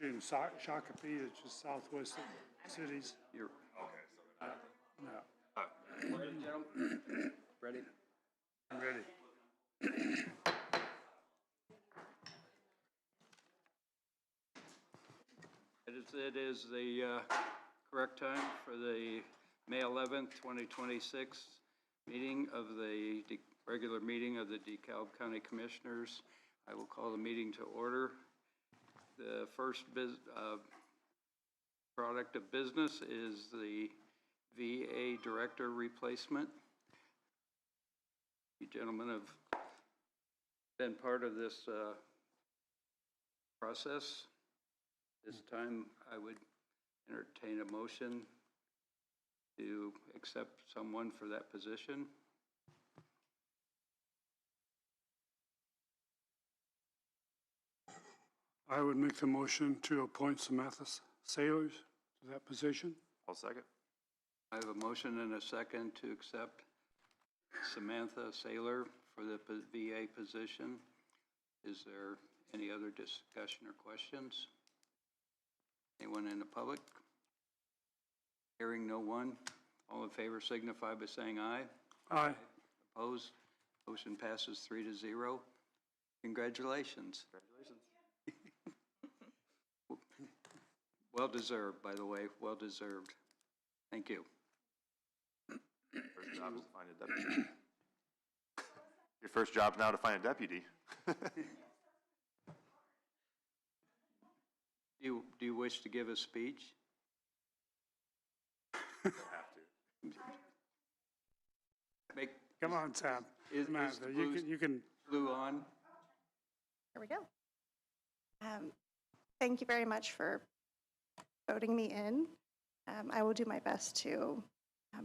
In Shakopee, it's just southwest of cities. You're, No, ready, gentlemen? Ready? I'm ready. It is the correct time for the May 11th, 2026 meeting of the regular meeting of the DeKalb County Commissioners. I will call the meeting to order. The first product of business is the VA Director replacement. You gentlemen have been part of this process. This time, I would entertain a motion to accept someone for that position. I would make the motion to appoint Samantha Sailors to that position. I'll second. I have a motion and a second to accept Samantha Saylor for the VA position. Is there any other discussion or questions? Anyone in the public? Hearing no one. All in favor signify by saying aye. Aye. Opposed? Motion passes 3-0. Congratulations. Congratulations. Well deserved, by the way, well deserved. Thank you. First job is to find a deputy. Your first job now to find a deputy. Do you wish to give a speech? Don't have to. Come on, Sam. Is Samantha, the you can. blue on? There we go. Thank you very much for voting me in. I will do my best to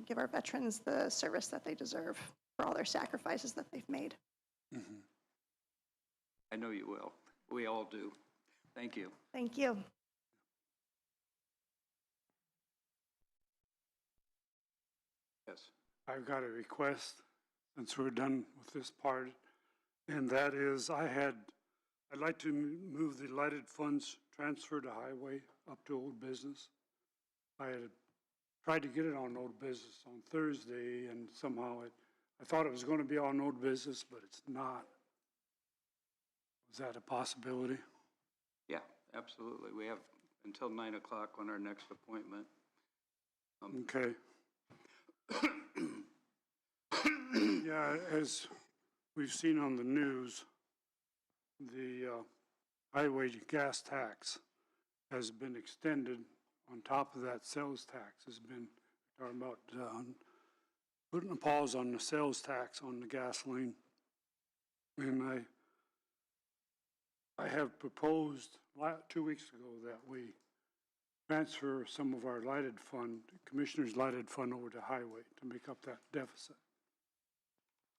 give our veterans the service that they deserve for all their sacrifices that they've made. Mm-hmm. I know you will. We all do. Thank you. Thank you. Yes. I've got a request since we're done with this part, and that is I'd like to move the lighted funds transfer to highway up to old business. I had tried to get it on old business on Thursday, and somehow I thought it was going to be on old business, but it's not. Is that a possibility? Yeah, absolutely. We have until 9 o'clock on our next appointment. Okay. Yeah, as we've seen on the news, the highway gas tax has been extended on top of that sales tax. Has been talking about putting a pause on the sales tax on the gasoline. And I have proposed 2 weeks ago that we transfer some of our lighted fund, Commissioner's lighted fund, over to highway to make up that deficit.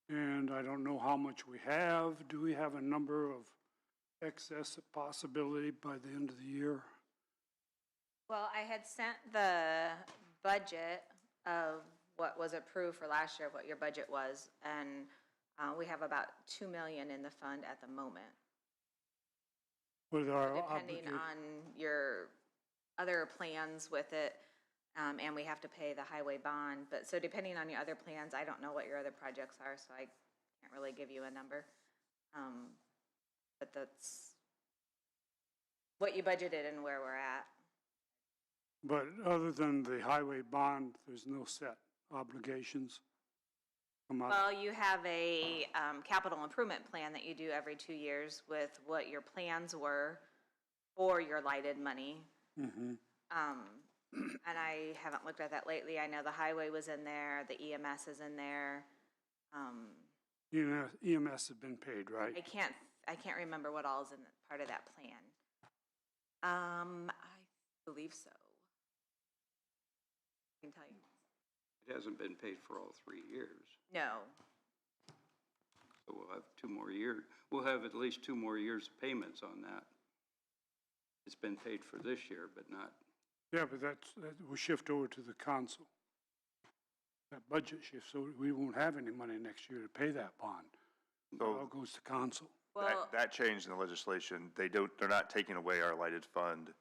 And I don't know how much we have. Do we have a number of excess possibility by the end of the year? Well, I had sent the budget of what was approved for last year, what your budget was, and we have about $2 million in the fund at the moment. With our Depending on your other plans with it, and we have to pay the highway bond. But so depending on your other plans, I don't know what your other projects are, so I can't really give you a number. But that's what you budgeted and where we're at. But other than the highway bond, there's no set obligations? Well, you have a capital improvement plan that you do every 2 years with what your plans were for your lighted money. Mm-hmm. And I haven't looked at that lately. I know the highway was in there, the EMS is in there. EMS has been paid, right? I can't remember what all is in part of that plan. I believe so. I can tell you. It hasn't been paid for all 3 years. No. So we'll have 2 more years. We'll have at least 2 more years of payments on that. It's been paid for this year, but not. Yeah, but that will shift over to the council. That budget shift, so we won't have any money next year to pay that bond. So it all goes to council. Well, that changed in the legislation. They're not taking away our lighted fund.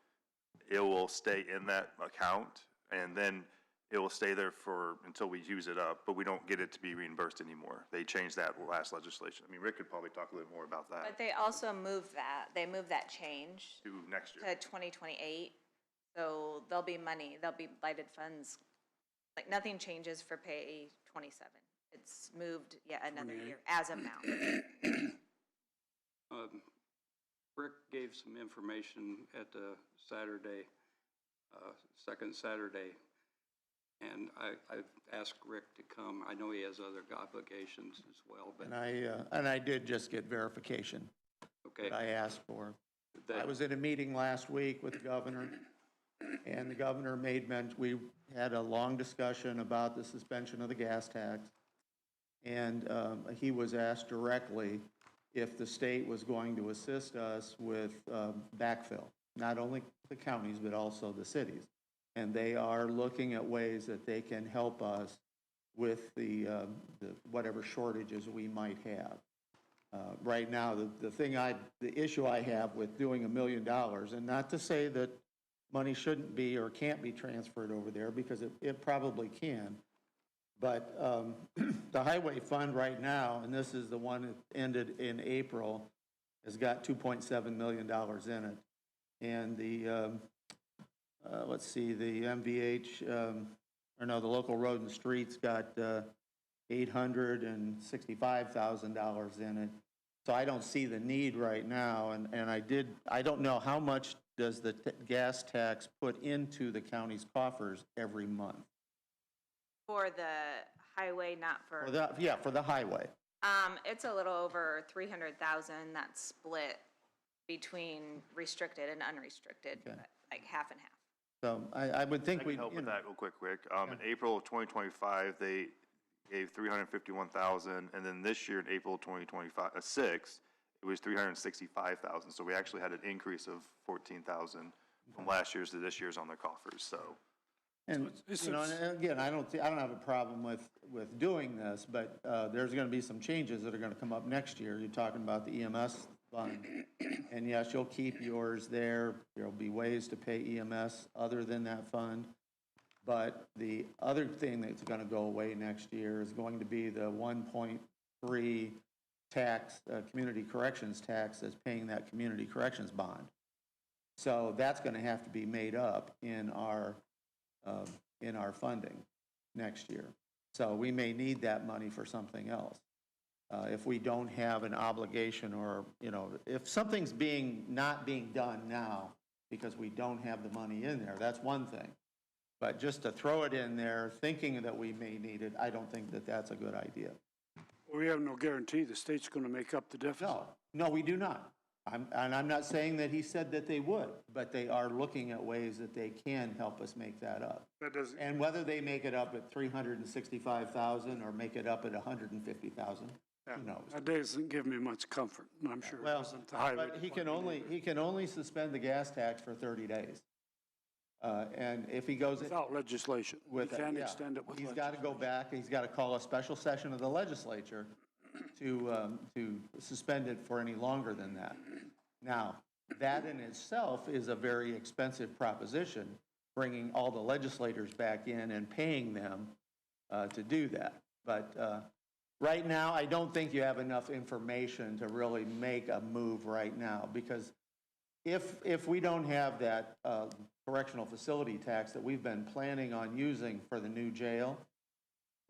it will stay in that account, and then it will stay there until we use it up, but we don't get it to be reimbursed anymore. They changed that last legislation. I mean, Rick could probably talk a little more about that. But they also moved that change To next year. to 2028. So there'll be lighted funds, like nothing changes for pay 27. It's moved yet another year as of now. Rick gave some information at the Saturday, second Saturday, and I've asked Rick to come. I know he has other obligations as well, but. And I did just get verification Okay. that I asked for. That- I was at a meeting last week with the governor, and the governor we had a long discussion about the suspension of the gas tax. And he was asked directly if the state was going to assist us with backfill, not only the counties, but also the cities. And they are looking at ways that they can help us with the whatever shortages we might have. Right now, the issue I have with doing $1 million, and not to say that money shouldn't be or can't be transferred over there, because it probably can. But the highway fund right now, and this is the one that ended in April, has got $2.7 million in it. And the, let's see, the MVH, the local road and streets got $865,000 in it. So I don't see the need right now, and I don't know how much does the gas tax put into the county's coffers every month? For the highway, not for. For the highway. It's a little over 300,000 that's split between restricted and unrestricted, Okay. like half and half. So I would think I we, can help you with know, that real quick, Rick. In April of 2025, they gave 351,000, and then this year in April of 2026, it was 365,000. So we actually had an increase of 14,000 from last year's to this year's on their coffers. So and, you know, and again, I don't have a problem with doing this, but there's going to be some changes that are going to come up next year. You're talking about the EMS fund, and yes, you'll keep yours there. There'll be ways to pay EMS other than that fund. But the other thing that's going to go away next year is going to be the 1.3 tax, community corrections tax that's paying that community corrections bond. So that's going to have to be made up in our funding next year. So we may need that money for something else. If we don't have an obligation, or, you know, if something's not being done now because we don't have the money in there, that's one thing. But just to throw it in there, thinking that we may need it, I don't think that that's a good idea. We have no guarantee the state's going to make up the deficit. No, we do not. I'm not saying that he said that they would, but they are looking at ways that they can help us make that up. That doesn't, And whether they make it up at 365,000 or make it up at 150,000, who knows? that doesn't give me much comfort, and I'm sure it Well, doesn't the highway but he department can only suspend the gas tax for 30 days. And if he goes without legislation. We can't extend it with he's legislation. got to go back, he's got to call a special session of the legislature to suspend it for any longer than that. Now, that in itself is a very expensive proposition, bringing all the legislators back in and paying them to do that. But right now, I don't think you have enough information to really make a move right now, because if we don't have that correctional facility tax that we've been planning on using for the new jail,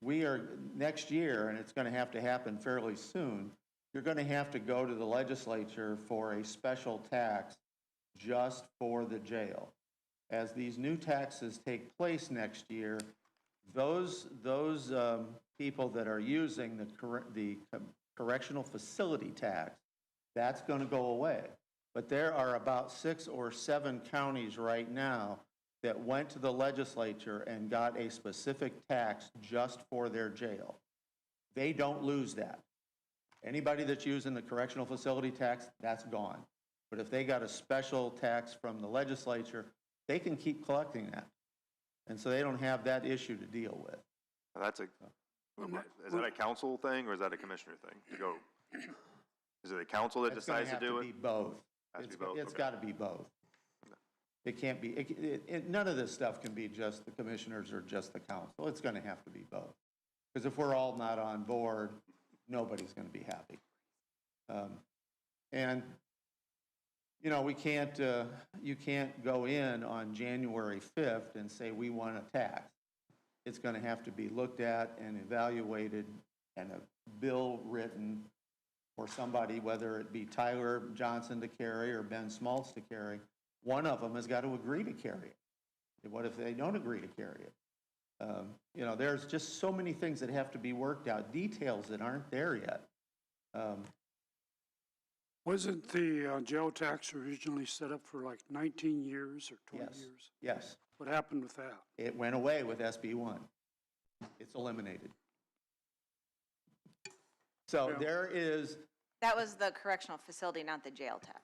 we are, next year, and it's going to happen fairly soon, you're going to have to go to the legislature for a special tax just for the jail. As these new taxes take place next year, those people that are using the correctional facility tax, that's going to go away. But there are about 6 or 7 counties right now that went to the legislature and got a specific tax just for their jail. They don't lose that. Anybody that's using the correctional facility tax, that's gone. But if they got a special tax from the legislature, they can keep collecting that. And so they don't have that issue to deal with. that's is that a council thing or is that a commissioner thing to go? Is it a council that It's gonna decides to have do be it? both. Has to be both, It's okay. got to be both. It can't be, none of this stuff can be just the commissioners or just the council. It's going to have to be both. Because if we're all not on board, nobody's going to be happy. And, you know, we can't, you can't go in on January 5th and say we want a tax. It's going to have to be looked at and evaluated and a bill written for somebody, whether it be Tyler Johnson to carry or Ben Smaltz to carry. One of them has got to agree to carry it. What if they don't agree to carry it? You know, there's just so many things that have to be worked out, details that aren't there yet. Wasn't the jail tax originally set up for like 19 years or 20 Yes. years? Yes, What happened with that? it went away with SB 1. It's eliminated. So Yeah. there is, That was the correctional facility, not the jail tax.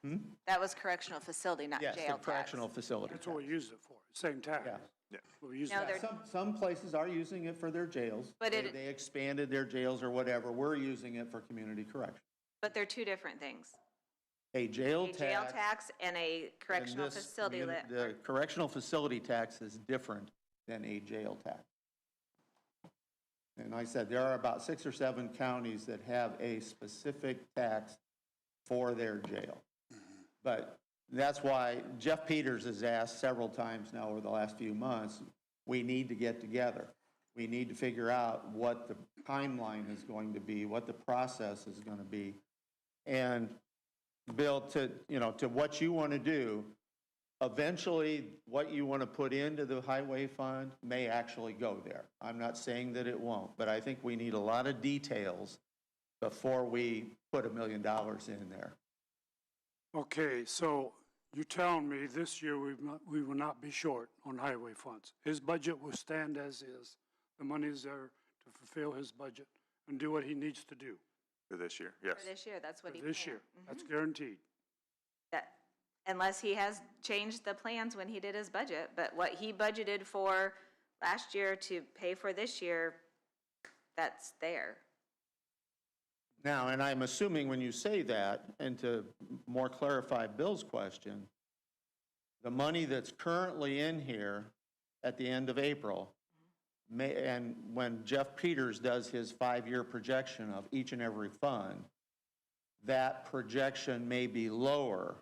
That was correctional facility, not yes, jail the tax. correctional facility. That's what we used it for, same tax. Yeah. We used No, that. they're- Some places are using it for their jails. But it- They expanded their jails or whatever. We're using it for community correction. But they're two different things. A jail A jail tax. tax and a correctional and this facility. The correctional facility tax is different than a jail tax. And like I said, there are about 6 or 7 counties that have a specific tax for their jail. But that's why Jeff Peters has asked several times now over the last few months, we need to get together. We need to figure out what the timeline is going to be, what the process is going to be. And Bill, to what you want to do, eventually what you want to put into the highway fund may actually go there. I'm not saying that it won't, but I think we need a lot of details before we put $1 million in there. Okay, so you're telling me this year we will not be short on highway funds. His budget will stand as is. The money is there to fulfill his budget and do what he needs to do For this year, yes. For this year, that's what for he this planned. year. That's guaranteed. That, unless he has changed the plans when he did his budget, but what he budgeted for last year to pay for this year, that's there. Now, and I'm assuming when you say that, and to more clarify Bill's question, the money that's currently in here at the end of April, and when Jeff Peters does his 5-year projection of each and every fund, that projection may be lower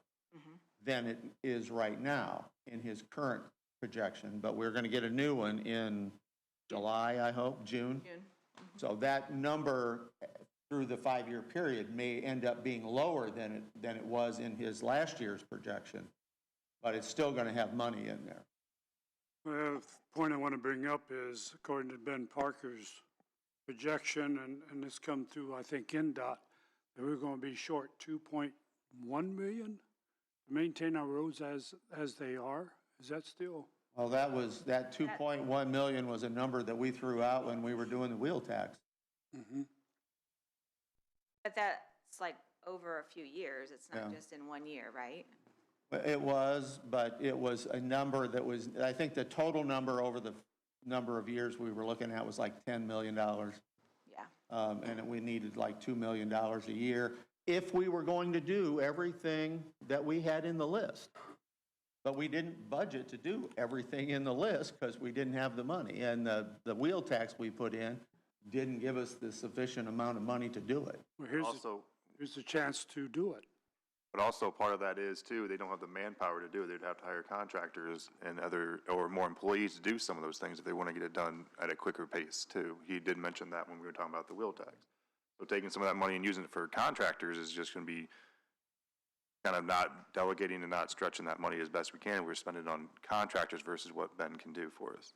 than it is right now in his current projection, but we're going to get a new one in July, I hope, June. So that number through the 5-year period may end up being lower than it was in his last year's projection, but it's still going to have money in there. Well, the point I want to bring up is, according to Ben Parker's projection, and this come through, I think, NDOT, that we're going to be short 2.1 million to maintain our roads as they are. Is that still? Well, that 2.1 million was a number that we threw out when we were doing the wheel tax. But that's like over a few years. It's not Yeah. just in 1 year, right? It was, but it was a number that was, I think the total number over the number of years we were looking at was like $10 million. Yeah. And we needed like $2 million a year if we were going to do everything that we had in the list. But we didn't budget to do everything in the list because we didn't have the money. And the wheel tax we put in didn't give us the sufficient amount of money to do it. Well, here's the chance to do it. But also part of that is too, they don't have the manpower to do it. They'd have to hire contractors and or more employees to do some of those things if they want to get it done at a quicker pace too. He did mention that when we were talking about the wheel tax. So taking some of that money and using it for contractors is just going to be kind of not delegating and not stretching that money as best we can. We're spending it on contractors versus what Ben can do for us.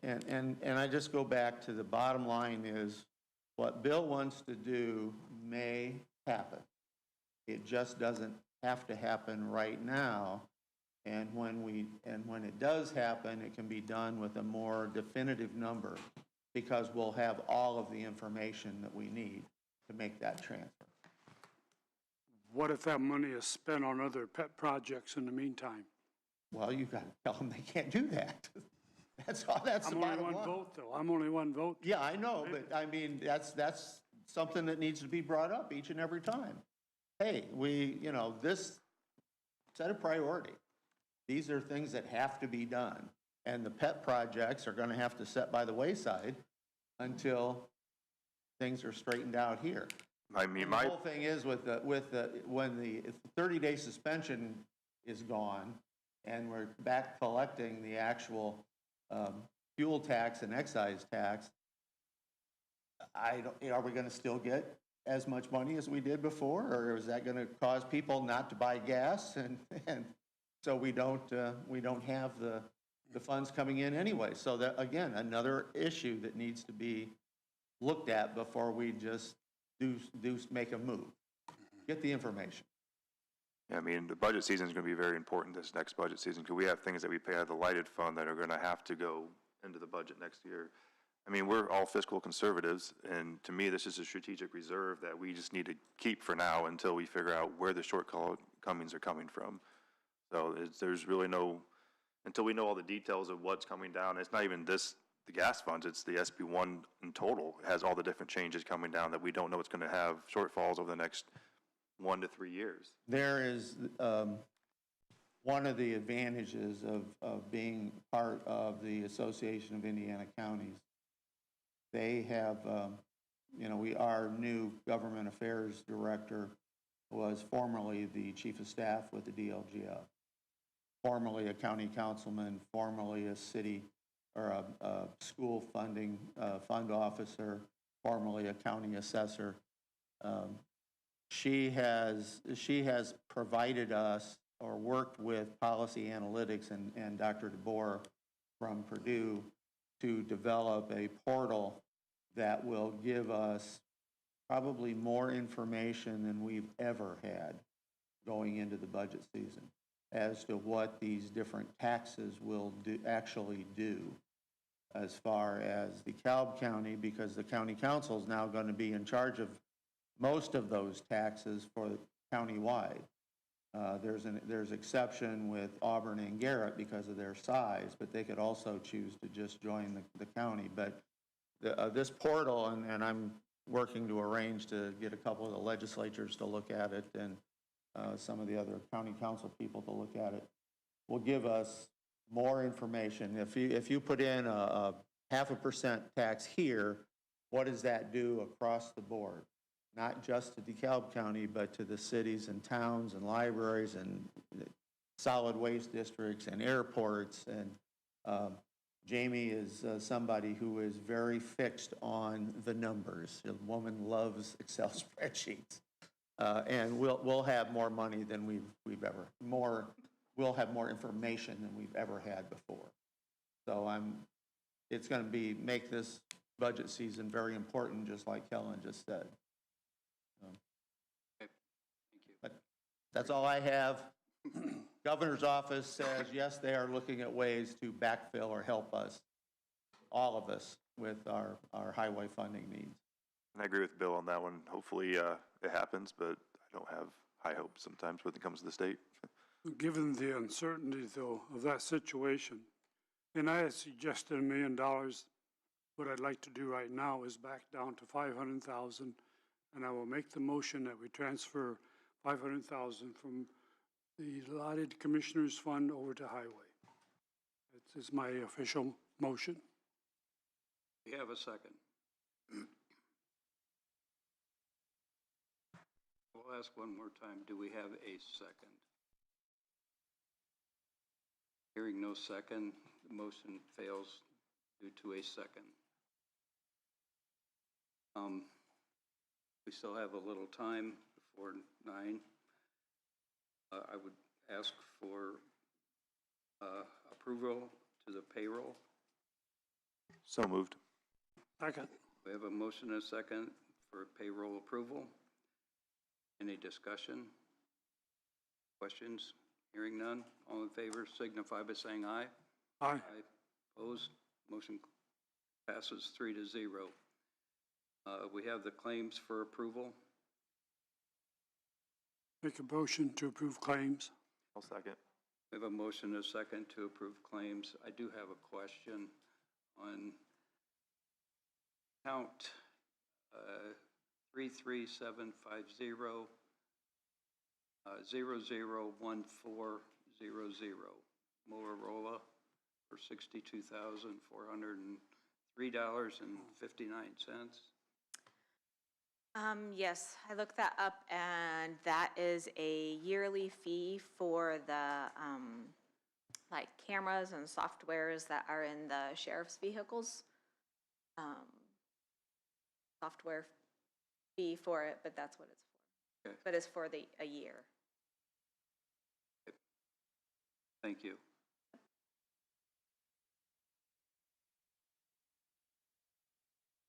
And I just go back to the bottom line is what Bill wants to do may happen. It just doesn't have to happen right now. And when it does happen, it can be done with a more definitive number because we'll have all of the information that we need to make that transfer. What if that money is spent on other pet projects in the meantime? Well, you got to tell them they can't do that. That's the bottom line. I'm only one vote, though. I'm only one vote. Yeah, I know, but I mean, that's something that needs to be brought up each and every time. Hey, this set a priority. These are things that have to be done. And the pet projects are going to have to sit by the wayside until things are straightened out here. I mean, And the my, whole thing is when the 30-day suspension is gone and we're back collecting the actual fuel tax and excise tax, are we going to still get as much money as we did before, or is that going to cause people not to buy gas and so we don't have the funds coming in anyway? So that, again, another issue that needs to be looked at before we just make a move. Get the information. I mean, the budget season is going to be very important this next budget season, because we have things that we pay out of the lighted fund that are going to have to go into the budget next year. I mean, we're all fiscal conservatives, and to me, this is a strategic reserve that we just need to keep for now until we figure out where the shortcomings are coming from. So there's really no, until we know all the details of what's coming down, it's not even the gas funds, it's the SB1 in total. It has all the different changes coming down that we don't know it's going to have shortfalls over the next 1 to 3 years. There is one of the advantages of being part of the Association of Indiana Counties. They have, our new government affairs director was formerly the chief of staff with the DLGF, formerly a county councilman, formerly a city or a school funding fund officer, formerly a county assessor. She has provided us or worked with Policy Analytics and Dr. DeBoer from Purdue to develop a portal that will give us probably more information than we've ever had going into the budget season as to what these different taxes will actually do as far as DeKalb County, because the county council is now going to be in charge of most of those taxes for countywide. There's exception with Auburn and Garrett because of their size, but they could also choose to just join the county. But this portal, and I'm working to arrange to get a couple of the legislatures to look at it and some of the other county council people to look at it, will give us more information. If you put in a 0.5% tax here, what does that do across the board? Not just to DeKalb County, but to the cities and towns and libraries and solid waste districts and airports. And Jamie is somebody who is very fixed on the numbers. The woman loves Excel spreadsheets. And we'll have more money than we've ever, we'll have more information than we've ever had before. So it's going to make this budget season very important, just like Kellen just said. Okay, thank you. But that's all I have. Governor's office says, yes, they are looking at ways to backfill or help us, all of us, with our highway funding needs. And I agree with Bill on that one. Hopefully it happens, but I don't have high hopes sometimes when it comes to the state. Given the uncertainty, though, of that situation, and I had suggested $1 million, what I'd like to do right now is back down to 500,000, and I will make the motion that we transfer 500,000 from the allotted commissioners fund over to highway. This is my official motion. We have a second. We'll ask one more time. Do we have a second? Hearing no second, the motion fails due to a second. We still have a little time before 9. I would ask for approval to the payroll. So moved. Second. We have a motion and a second for payroll approval. Any discussion? Questions? Hearing none. All in favor signify by saying aye. Aye. Aye. Opposed? Motion passes 3-0. We have the claims for approval. Make a motion to approve claims. I'll second. We have a motion and a second to approve claims. I do have a question on count 33750 001400. Motorola for $62,403.59. Yes, I looked that up, and that is a yearly fee for the, like cameras and softwares that are in the sheriff's vehicles. Software fee for it, but that's what it's for. Okay. But it's for a year. Thank you.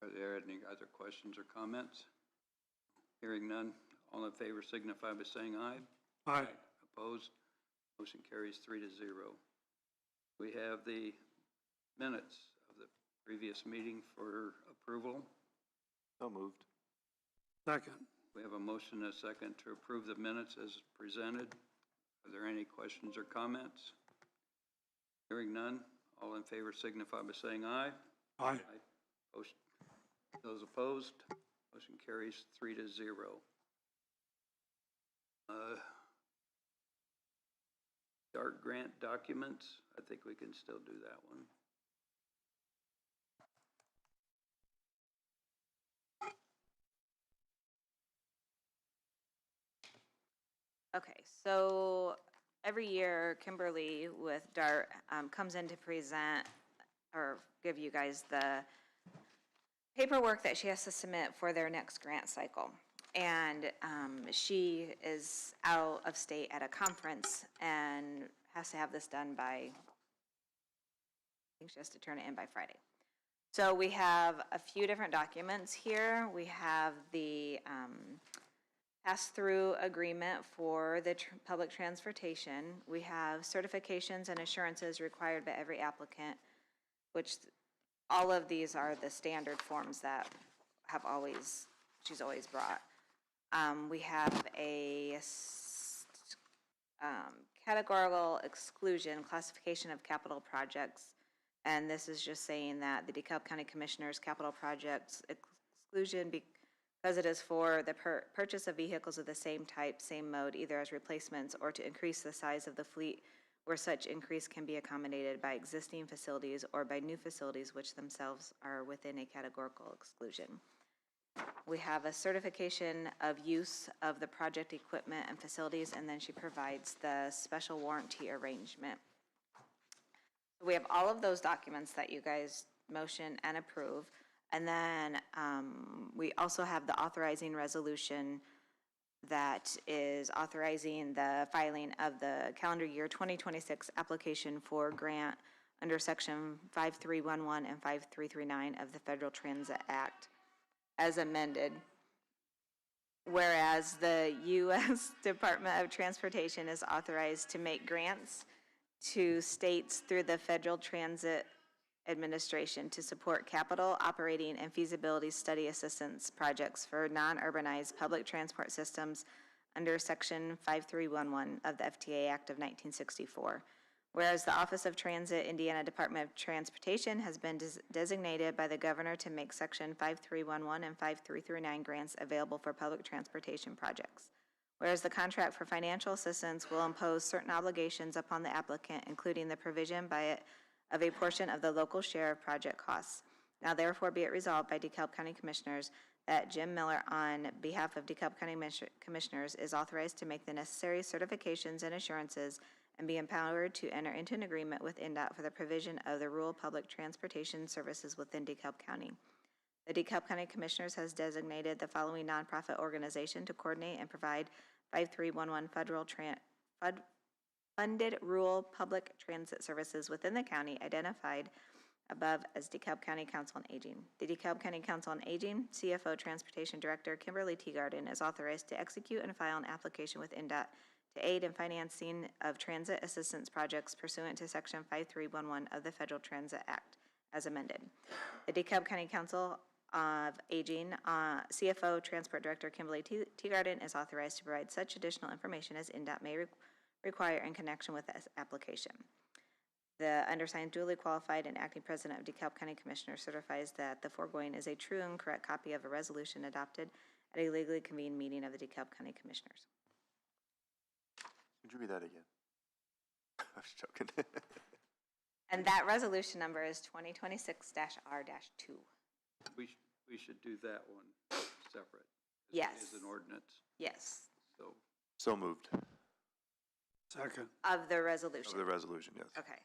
Are there any other questions or comments? Hearing none, all in favor signify by saying aye. Aye. Opposed? Motion carries 3-0. We have the minutes of the previous meeting for approval. So moved. Second. We have a motion and a second to approve the minutes as presented. Are there any questions or comments? Hearing none, all in favor signify by saying aye. Aye. Motion- Those opposed, motion carries 3-0. Start grant documents, I think we can still do that one. Okay, so every year Kimberly with DART comes in to present or give you guys the paperwork that she has to submit for their next grant cycle. And she is out of state at a conference and has to have this done by, I think she has to turn it in by Friday. So we have a few different documents here. We have the pass-through agreement for the public transportation. We have certifications and assurances required by every applicant, which all of these are the standard forms that she's always brought. We have a categorical exclusion classification of capital projects. And this is just saying that the DeKalb County Commissioners' capital projects exclusion, because it is for the purchase of vehicles of the same type, same mode, either as replacements or to increase the size of the fleet where such increase can be accommodated by existing facilities or by new facilities which themselves are within a categorical exclusion. We have a certification of use of the project equipment and facilities, and then she provides the special warranty arrangement. We have all of those documents that you guys motion and approve. And then we also have the authorizing resolution that is authorizing the filing of the calendar year 2026 application for grant under section 5311 and 5339 of the Federal Transit Act as amended. Whereas the U.S. Department of Transportation is authorized to make grants to states through the Federal Transit Administration to support capital, operating, and feasibility study assistance projects for non-urbanized public transport systems under Section 5311 of the FTA Act of 1964. Whereas the Office of Transit, Indiana Department of Transportation has been designated by the governor to make Section 5311 and 5339 grants available for public transportation projects. Whereas the contract for financial assistance will impose certain obligations upon the applicant, including the provision by it of a portion of the local share of project costs. Now therefore be it resolved by DeKalb County Commissioners that Jim Miller, on behalf of DeKalb County Commissioners, is authorized to make the necessary certifications and assurances and be empowered to enter into an agreement with INDOT for the provision of the rural public transportation services within DeKalb County. The DeKalb County Commissioners has designated the following nonprofit organization to coordinate and provide 5311 federal funded rural public transit services within the county, identified above as DeKalb County Council on Aging. The DeKalb County Council on Aging CFO Transportation Director Kimberly Teagarden is authorized to execute and file an application with INDOT to aid in financing of transit assistance projects pursuant to Section 5311 of the Federal Transit Act as amended. The DeKalb County Council of Aging CFO Transport Director Kimberly Teagarden is authorized to provide such additional information as INDOT may require in connection with this application. The undersigned duly qualified and acting president of DeKalb County Commissioners certifies that the foregoing is a true and correct copy of a resolution adopted at a legally convened meeting of the DeKalb County Commissioners. Could you read that again? I was joking. And that resolution number is 2026-R-2. We should do that one separate. 'cause Yes. It is an ordinance, Yes, so So moved. Second. of the Of resolution. the resolution, yes. Okay.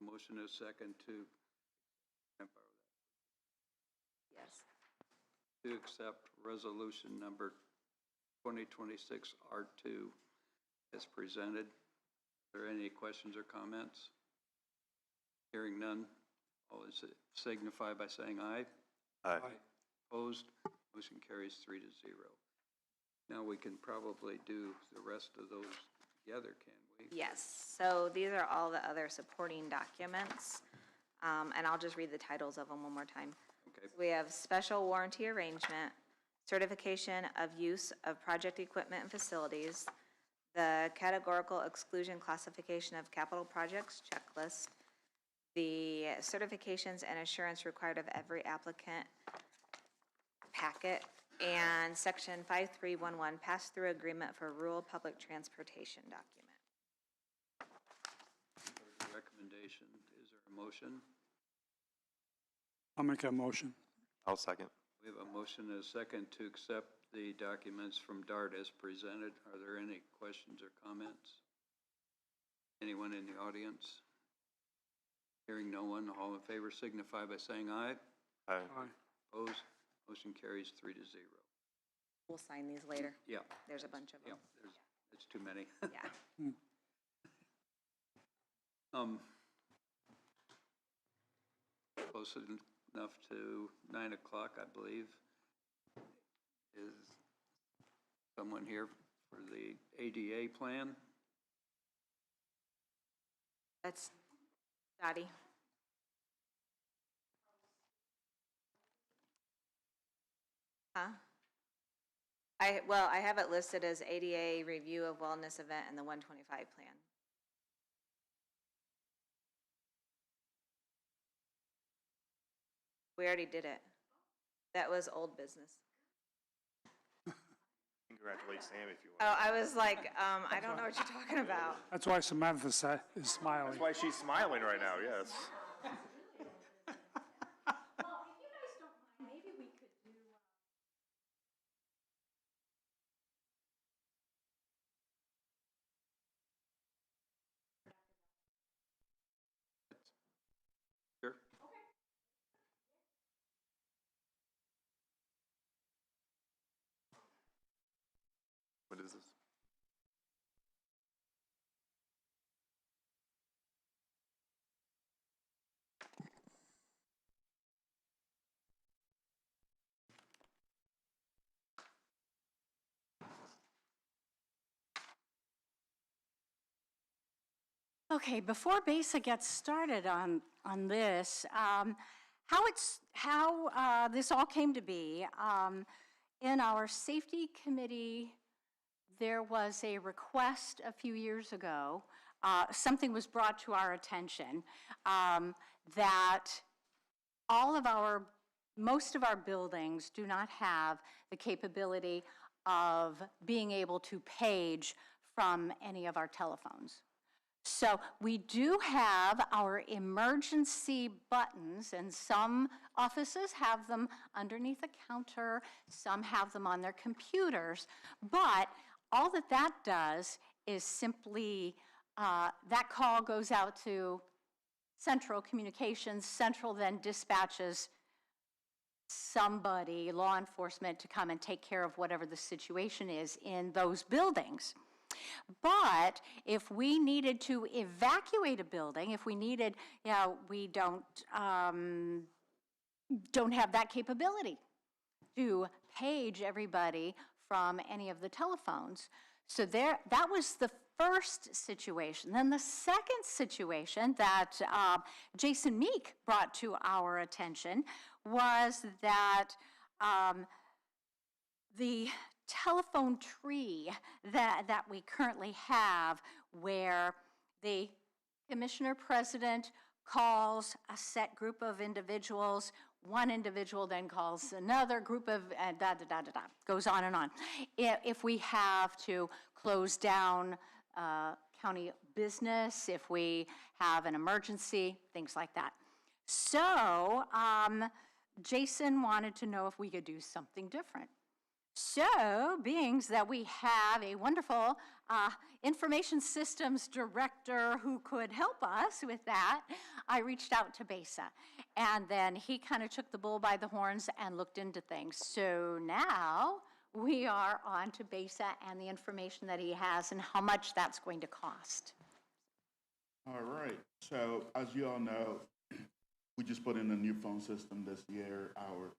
motion is second Yes. to accept resolution number 2026-R2 as presented. Are there any questions or comments? Hearing none, all is signify by saying aye. Aye. Opposed, motion carries 3-0. Now we can probably do the rest of those together, can we? Yes, so these are all the other supporting documents, and I'll just read the titles of them one more time. Okay. We have special warranty arrangement, certification of use of project equipment and facilities, the categorical exclusion classification of capital projects checklist, the certifications and assurance required of every applicant packet, and section 5311, pass-through agreement for rural public transportation document. Recommendation, is there a motion? I'll make that motion. I'll second. We have a motion and a second to accept the documents from DART as presented. Are there any questions or comments? Anyone in the audience? Hearing no one, all in favor signify by saying aye. Aye. Aye. Opposed, motion carries 3-0. We'll sign these later. Yeah, There's a bunch of yeah, them. it's too many. Yeah. Close enough to 9 o'clock, I believe. Is someone here for the ADA plan? That's Dottie. Huh? I have it listed as ADA review of wellness event and the 125 plan. We already did it. That was old business. Congratulate Sam if you want. Oh, I was like, I don't know what you're talking about. That's why Samantha is smiling. That's why she's smiling right now, yes. Sure. What is this? Okay, before BASA gets started on this, how this all came to be, in our safety committee, there was a request a few years ago, something was brought to our attention, that most of our buildings do not have the capability of being able to page from any of our telephones. So we do have our emergency buttons, and some offices have them underneath a counter, some have them on their computers, but all that does is simply, that call goes out to Central Communications, Central then dispatches somebody, law enforcement, to come and take care of whatever the situation is in those buildings. But if we needed to evacuate a building, if we needed, we don't have that capability to page everybody from any of the telephones. So that was the first situation. Then the second situation that Jason Meek brought to our attention was that the telephone tree that we currently have, where the commissioner president calls a set group of individuals, one individual then calls another group of, goes on and on. If we have to close down county business, if we have an emergency, things like that. So Jason wanted to know if we could do something different. So, being that we have a wonderful information systems director who could help us with that, I reached out to Besa. And then he kind of took the bull by the horns and looked into things. So now we are on to Besa and the information that he has and how much that's going to cost. All right. So as you all know, we just put in a new phone system this year, our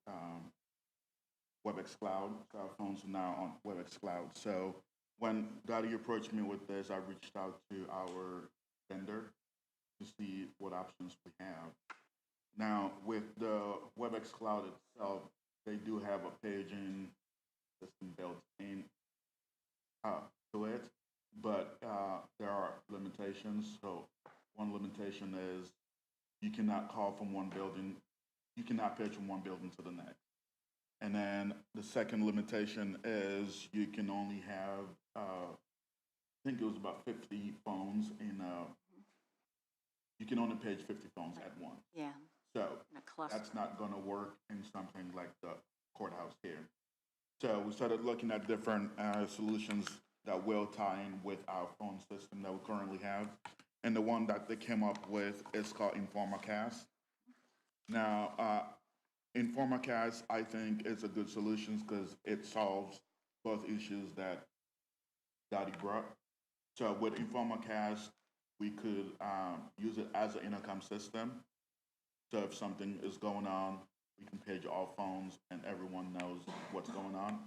WebEx Cloud. So our phones are now on WebEx Cloud. So when Dottie approached me with this, I reached out to our vendor to see what options we have. Now, with the WebEx Cloud itself, they do have a paging system built in to it, but there are limitations. So one limitation is you cannot call from one building, you cannot page from one building to the next. And then the second limitation is you can only have, I think it was about 50 phones you can only page 50 phones at once. Yeah. So In a cluster. that's not going to work in something like the courthouse here. So we started looking at different solutions that will tie in with our phone system that we currently have. And the one that they came up with is called InformaCast. Now, InformaCast, I think, is a good solution because it solves both issues that Dottie brought. So with InformaCast, we could use it as an intercom system. So if something is going on, we can page all phones and everyone knows what's going on.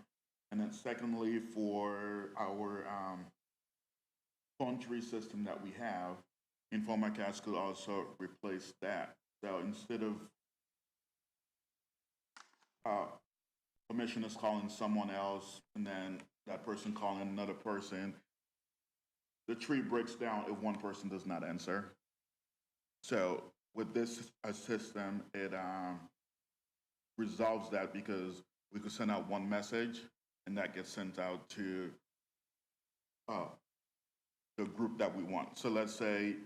And then secondly, for our phone tree system that we have, InformaCast could also replace that. So instead of commissioners calling someone else and then that person calling another person, the tree breaks down if one person does not answer. So with this system, it resolves that because we could send out one message and that gets sent out to the group that we want. So let's say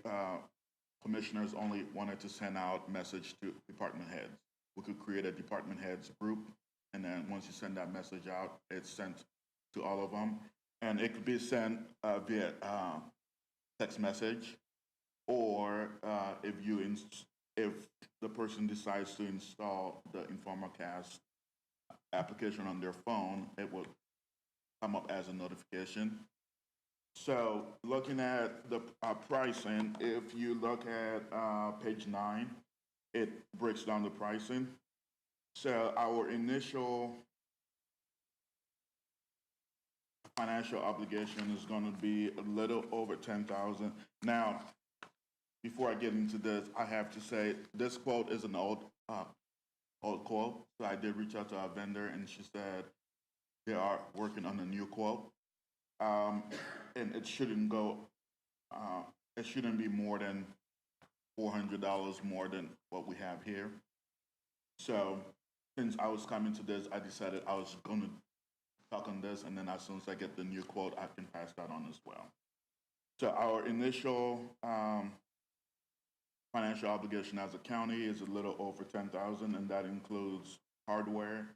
commissioners only wanted to send out message to department heads. We could create a department heads group, and then once you send that message out, it's sent to all of them. And it could be sent via text message, or if the person decides to install the InformaCast application on their phone, it will come up as a notification. So looking at the pricing, if you look at page 9, it breaks down the pricing. So our initial financial obligation is going to be a little over $10,000. Now, before I get into this, I have to say this quote is an old quote. So I did reach out to our vendor, and she said they are working on a new quote, and it shouldn't go. It shouldn't be more than $400 more than what we have here. So since I was coming to this, I decided I was going to talk on this, and then as soon as I get the new quote, I can pass that on as well. So our initial financial obligation as a county is a little over $10,000, and that includes hardware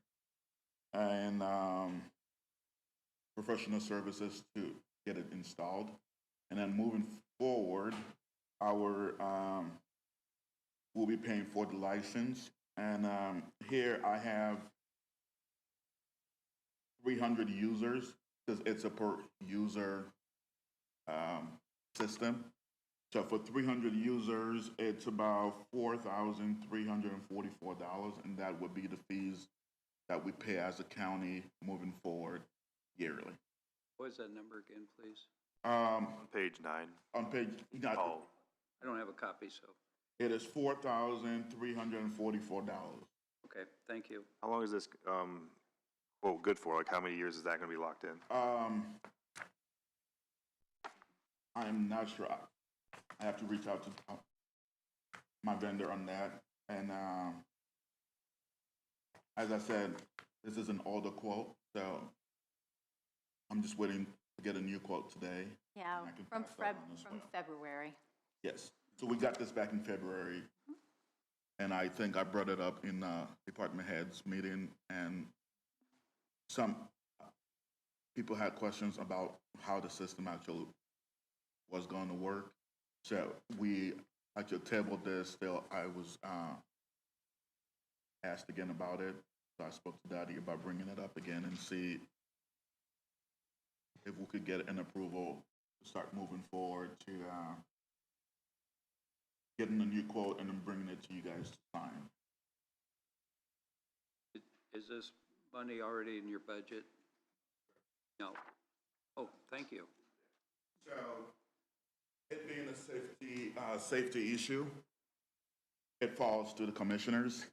and professional services to get it installed. And then moving forward, we'll be paying for the license. And here I have 300 users because it's a per user system. So for 300 users, it's about $4,344, and that would be the fees that we pay as a county moving forward yearly. What is that number again, please? On page 9. On page, Oh, I don't have a copy, so, it is $4,344. okay, thank you. how long is this quote good for? Like, how many years is that going to be locked in? I'm not sure. I have to reach out to my vendor on that. And as I said, this is an older quote, so I'm just waiting get a new quote today. Yeah, And I can from pass that on as from well. February. Yes, so we got this back in February, and I think I brought it up in department heads meeting, and some people had questions about how the system actually was going to work. So we actually tabled this till I was asked again about it. So I spoke to Daddy about bringing it up again and see if we could get an approval to start moving forward to getting a new quote and then bringing it to you guys to sign. Is this money already in your budget? No. Oh, thank you. So, it being a safety issue, it falls to the commissioners.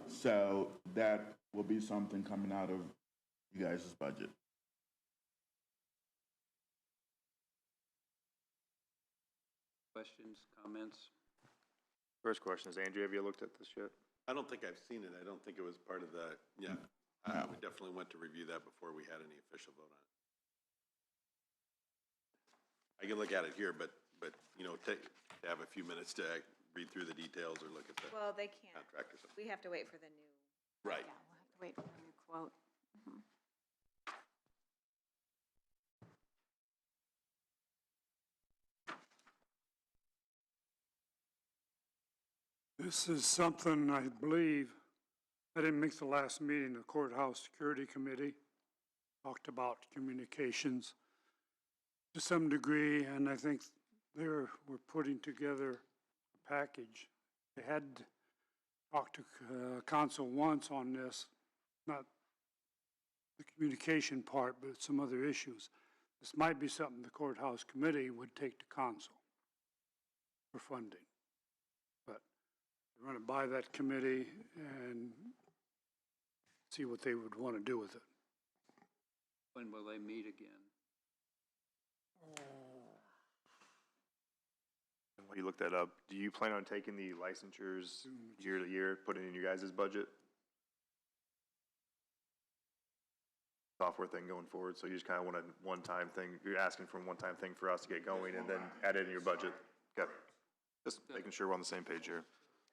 So that will be something coming out of you guys' budget. Questions, comments? First question is, Andrew, have you looked at this yet? I don't think I've seen it. I don't think it was part of the, yeah. No. We definitely went to review that before we had any official vote on it. I can look at it here, but, you know, to have a few minutes to read through the details or look at the Well, they can't. contract or something. We have to wait for the new. Right. Yeah, we'll have to wait for the new quote. This is something I believe, I didn't make the last meeting, the courthouse security committee talked about communications to some degree, and I think they were putting together a package. They had talked to council once on this, not the communication part, but some other issues. This might be something the courthouse committee would take to council for funding. But run it by that committee and see what they would want to do with it. When will they meet again? And while you look that up, do you plan on taking the licensures year to year, putting it in your guys' budget? Software thing going forward, so you just kind of want a one-time thing, you're asking for a one-time thing for us to get going and then add it in your budget? Okay, just making sure we're on the same page here.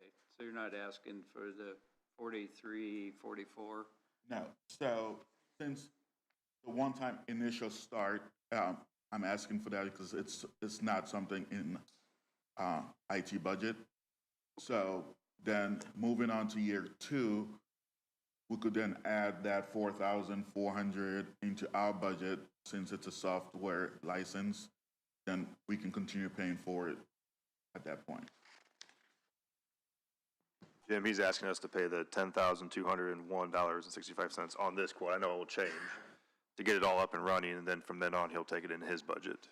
Okay, so you're not asking for the 43, 44? No, so since the one-time initial start, I'm asking for that because it's not something in IT budget. So then moving on to year 2, we could then add that 4,400 into our budget since it's a software license. Then we can continue paying for it at that point. Jim, he's asking us to pay the $10,201.65 on this quote. I know it will change to get it all up and running, and then from then on, he'll take it in his budget,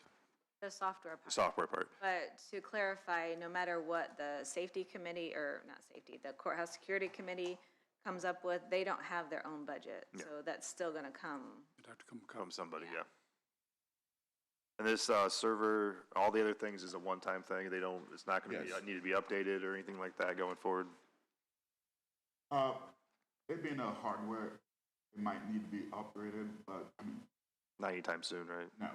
The software the part. software part. But to clarify, no matter what the safety committee, or not safety, the courthouse security committee comes up with, they don't have their own budget. Yeah. So that's still gonna come. You'd have to come From somebody, Yeah. yeah. And this server, all the other things is a one-time thing. They don't, it's not going to Yes. need to be updated or anything like that going forward. It being a hardware, it might need to be upgraded, but I mean, Not anytime soon, right? no.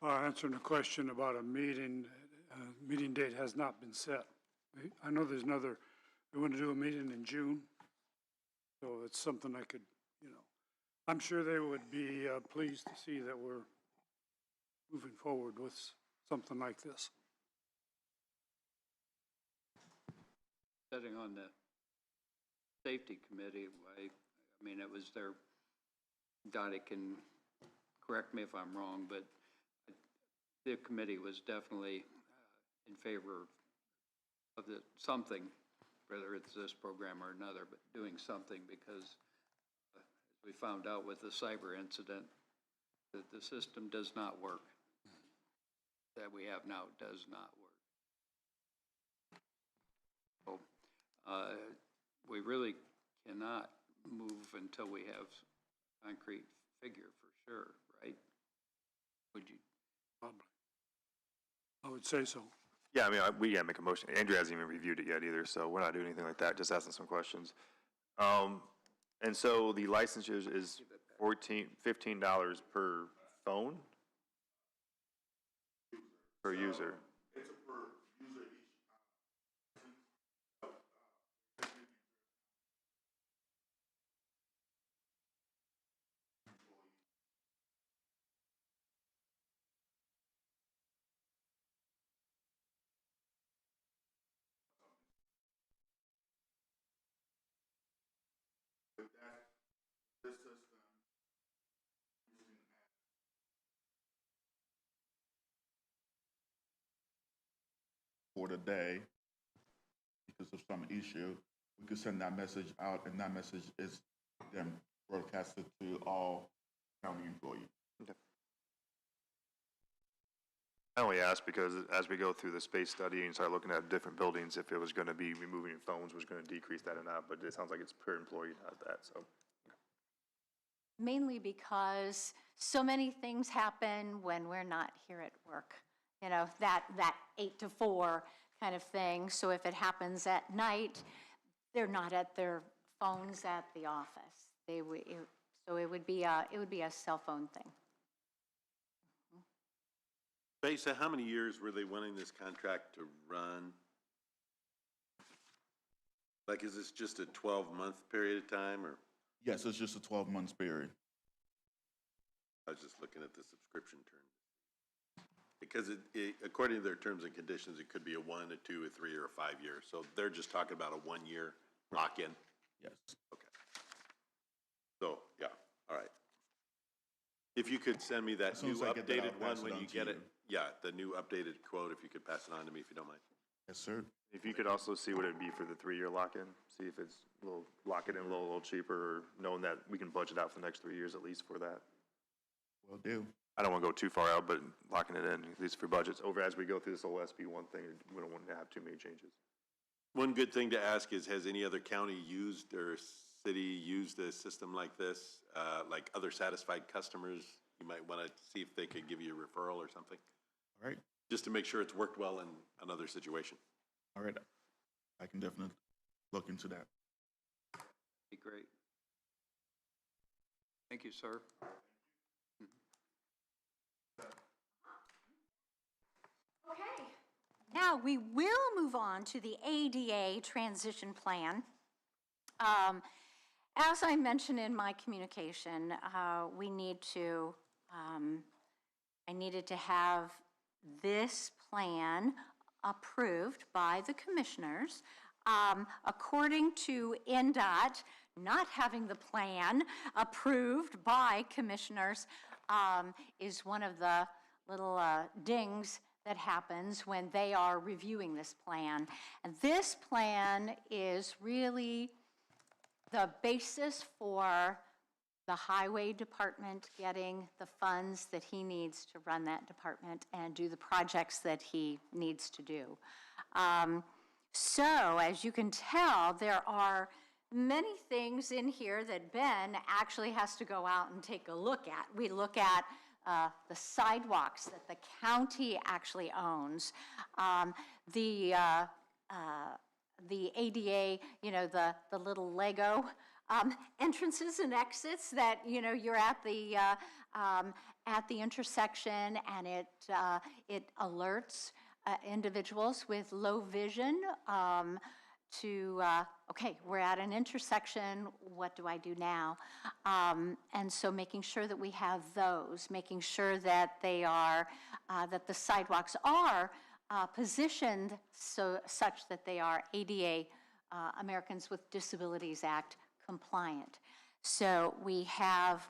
Answering a question about a meeting, meeting date has not been set. I know there's another, we want to do a meeting in June, so it's something I could, you know, I'm sure they would be pleased to see that we're moving forward with something like this. Sitting on the safety committee, I mean, it was their, Dottie can correct me if I'm wrong, but the committee was definitely in favor of the, something, whether it's this program or another, but doing something because as we found out with the cyber incident, that the system does not work. That we have now does not work. So, we really cannot move until we have a concrete figure for sure, right? Would you? Probably. I would say so. Yeah, I mean, we can't make a motion. Andrew hasn't even reviewed it yet either, so we're not doing anything like that, just asking some questions. And so the license is $15 per phone? Per user? For the day, because of some issue, we could send that message out, and that message is then broadcasted to all county employees. I only ask because as we go through the space study and start looking at different buildings, if it was gonna be removing phones, was gonna decrease that or not, but it sounds like it's per employee, not that, so. Mainly because so many things happen when we're not here at work. You know, that 8 to 4 kind of thing. So if it happens at night, they're not at their phones at the office. So it would be a cell phone thing. Besa, how many years were they wanting this contract to run? Like, is this just a 12-month period of time, or? Yes, it's just a 12-month period. I was just looking at the subscription term. Because according to their terms and conditions, it could be a 1, a 2, a 3, or a 5 year. So they're just talking about a 1-year lock-in? Yes. Okay. So, yeah, all right. If you could send me that As soon new as I get that, I'll updated one pass it when on you to get it. you. Yeah, the new updated quote, if you could pass it on to me, if you don't mind. Yes, sir. If you could also see what it'd be for the 3-year lock-in, see if it's a little, lock it in a little cheaper, or knowing that we can budget out for the next 3 years at least for that. Will do. I don't want to go too far out, but locking it in, at least for budgets, over as we go through this whole SB1 thing, we don't want to have too many changes. One good thing to ask is, has any other county used or city used a system like this? Like other satisfied customers, you might want to see if they could give you a referral or something, All right. just to make sure it's worked well in another situation. All right. I can definitely look into that. Be great. Thank you, sir. Okay. Now, we will move on to the ADA transition plan. As I mentioned in my communication, we need to, I needed to have this plan approved by the commissioners. According to NDOT, not having the plan approved by commissioners is one of the little dings that happens when they are reviewing this plan. And this plan is really the basis for the highway department getting the funds that he needs to run that department and do the projects that he needs to do. So as you can tell, there are many things in here that Ben actually has to go out and take a look at. We look at the sidewalks that the county actually owns, the ADA, you know, the little Lego entrances and exits that, you know, you're at the intersection, and it alerts individuals with low vision to, okay, we're at an intersection, what do I do now? And so making sure that we have those, making sure that they are, that the sidewalks are positioned such that they are ADA, Americans with Disabilities Act compliant. So we have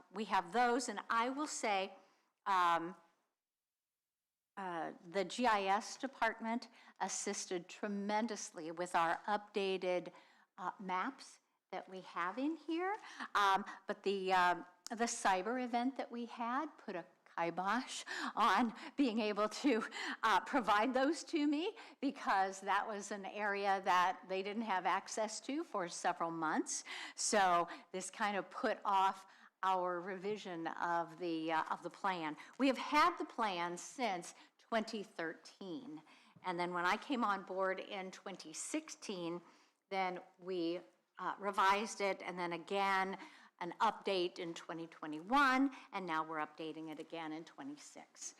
those, and I will say, the GIS department assisted tremendously with our updated maps that we have in here. But the cyber event that we had put a kibosh on being able to provide those to me, because that was an area that they didn't have access to for several months. So this kind of put off our revision of the plan. We have had the plan since 2013. And then when I came on board in 2016, then we revised it, and then again, an update in 2021, and now we're updating it again in '26.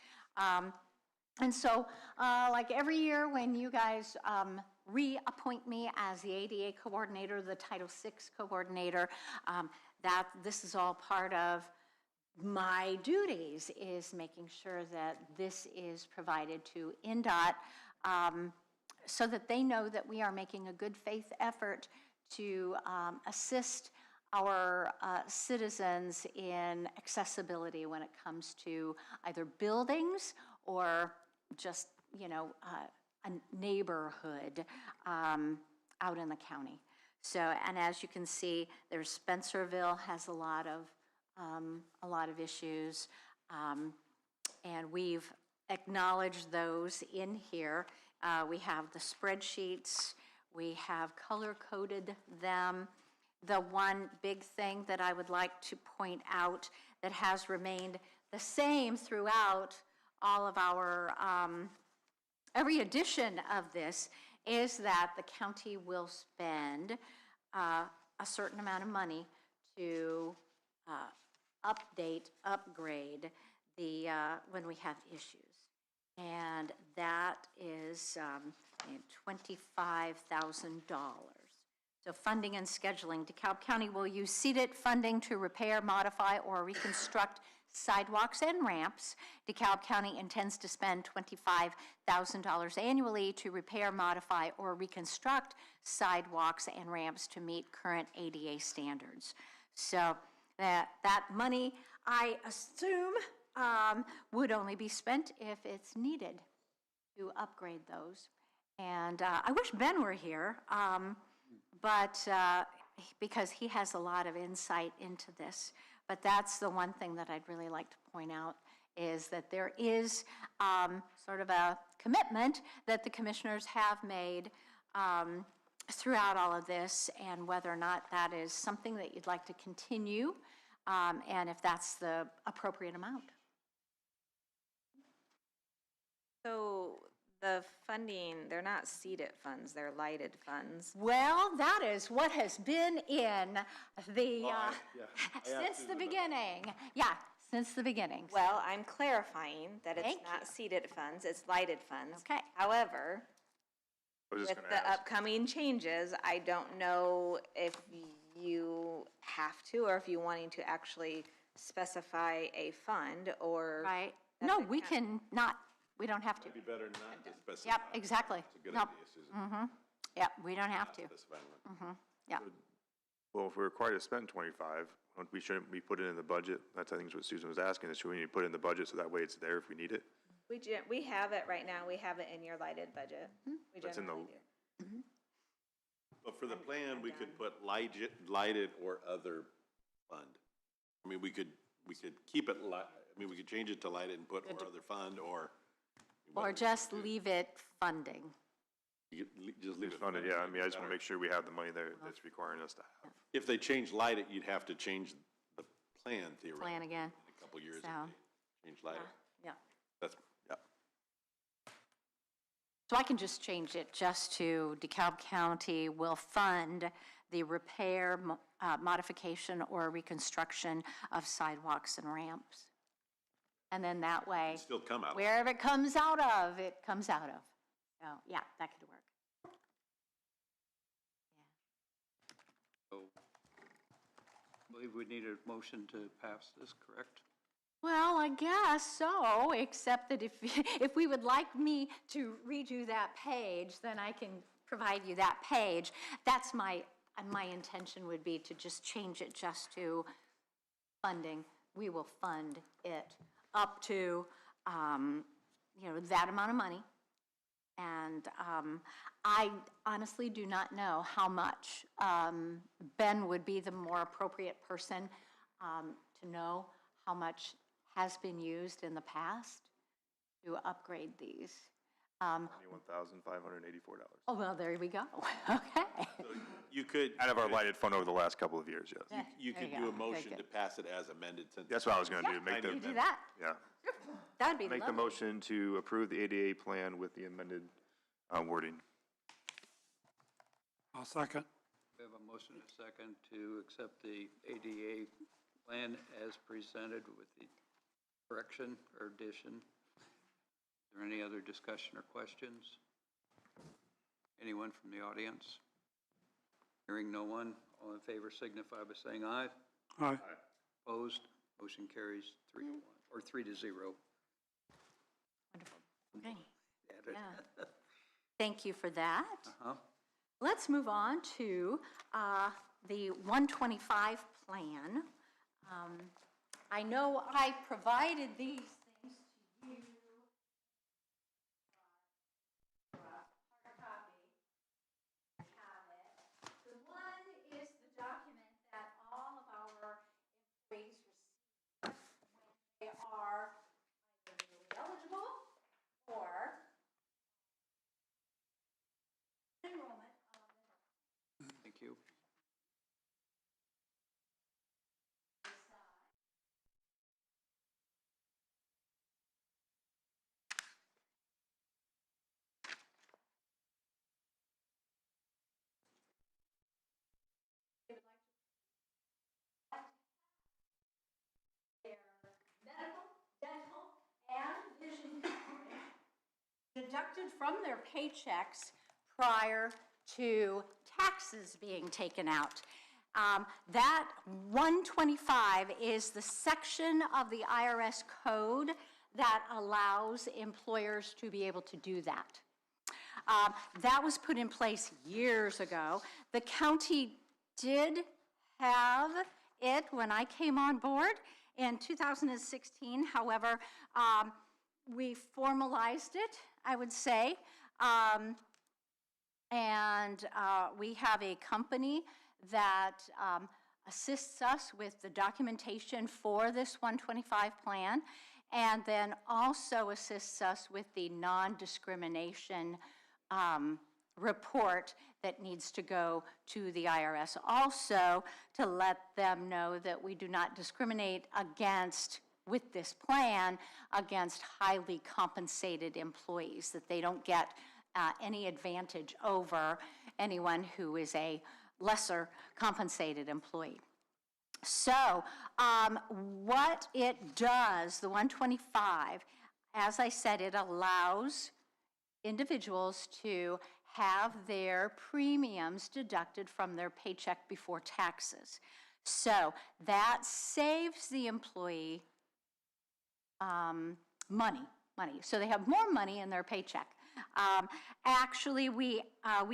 And so, like every year when you guys reappoint me as the ADA coordinator, the Title VI coordinator, this is all part of my duties, is making sure that this is provided to NDOT so that they know that we are making a good faith effort to assist our citizens in accessibility when it comes to either buildings or just, a neighborhood out in the county. So, and as you can see, there's Spencerville has a lot of issues, and we've acknowledged those in here. We have the spreadsheets, we have color-coded them. The one big thing that I would like to point out that has remained the same throughout all of our, every edition of this, is that the county will spend a certain amount of money to upgrade the, when we have issues. And that is $25,000. So funding and scheduling. DeKalb County will use seeded funding to repair, modify, or reconstruct sidewalks and ramps. DeKalb County intends to spend $25,000 annually to repair, modify, or reconstruct sidewalks and ramps to meet current ADA standards. So that money, I assume, would only be spent if it's needed to upgrade those. And I wish Ben were here, but because he has a lot of insight into this. But that's the one thing that I'd really like to point out, is that there is sort of a commitment that the commissioners have made throughout all of this, and whether or not that is something that you'd like to continue, and if that's the appropriate amount. So the funding, they're not seeded funds, they're lighted funds. Well, that is what has been in the, since the beginning. Yeah, since the beginning. Well, I'm clarifying that it's Thank not you. seeded funds, it's lighted funds. Okay. However, I was with just gonna the ask. upcoming changes, I don't know if you have to, or if you're wanting to actually specify a fund, or. Right? that No, the we coun- cannot, we don't have to. Be better not to specify. Yep, exactly. It's a good Nope. idea, Susan. Yep, we don't have to. Specify one. Yeah. Well, if we're required to spend 25, we shouldn't we put it in the budget? That's, I think, is what Susan was asking, is should we need to put it in the budget so that way it's there if we need it? We have it right now, we have it in your lighted budget. We That's in the- generally do. But for the plan, we could put lighted or other fund. I mean, we could keep it we could change it to lighted and put or other fund, or. Or just leave it funding. You could just leave it. Funded, yeah, I mean, I just want to make sure we have the money there that's requiring us to have. If they change lighted, you'd have to change the plan theoretically. Plan again. In a couple years, if So, they change lighted. yeah. That's, yeah. So I can just change it just to DeKalb County will fund the repair, modification, or reconstruction of sidewalks and ramps. And then that way, Still come out. wherever it comes out of, it comes out of. So, yeah, that could work. So, I believe we need a motion to pass this, correct? Well, I guess so, except that if we would like me to redo that page, then I can provide you that page. That's my intention would be to just change it just to funding. We will fund it up to, that amount of money. And I honestly do not know how much. Ben would be the more appropriate person to know how much has been used in the past to upgrade these. $21,584. Oh, well, there we go. Okay. You could. Out of our lighted fund over the last couple of years, yes. You There could you do a go. motion Okay, to good. pass it as amended since. That's what I was going to do, make You the, do that. yeah. That'd be Make the lovely. motion to approve the ADA plan with the amended wording. I'll second. We have a Motion and a second to accept the ADA plan as presented with the correction or addition. Is there any other discussion or questions? Anyone from the audience? Hearing no one, all in favor signify by saying aye. Aye. Opposed? Motion carries 3-1, or 3-0. Wonderful. Okay. Added. Yeah. Thank you for that. Uh-huh. Let's move on to the 125 plan. I know I provided these things to you. Hard copy. Have it. The one is the document that all of our employees receive when they are either newly eligible or enrollment of the health. Thank you. Their medical, dental, and vision coverage deducted from their paychecks prior to taxes being taken out. That 125 is the section of the IRS code that allows employers to be able to do that. That was put in place years ago. The county did have it when I came on board in 2016. However, we formalized it, I would say, and we have a company that assists us with the documentation for this 125 plan, and then also assists us with the non-discrimination report that needs to go to the IRS, also to let them know that we do not discriminate against, with this plan, against highly compensated employees, that they don't get any advantage over anyone who is a lesser compensated employee. So what it does, the 125, as I said, it allows individuals to have their premiums deducted from their paycheck before taxes. So that saves the employee money. So they have more money in their paycheck. Actually, we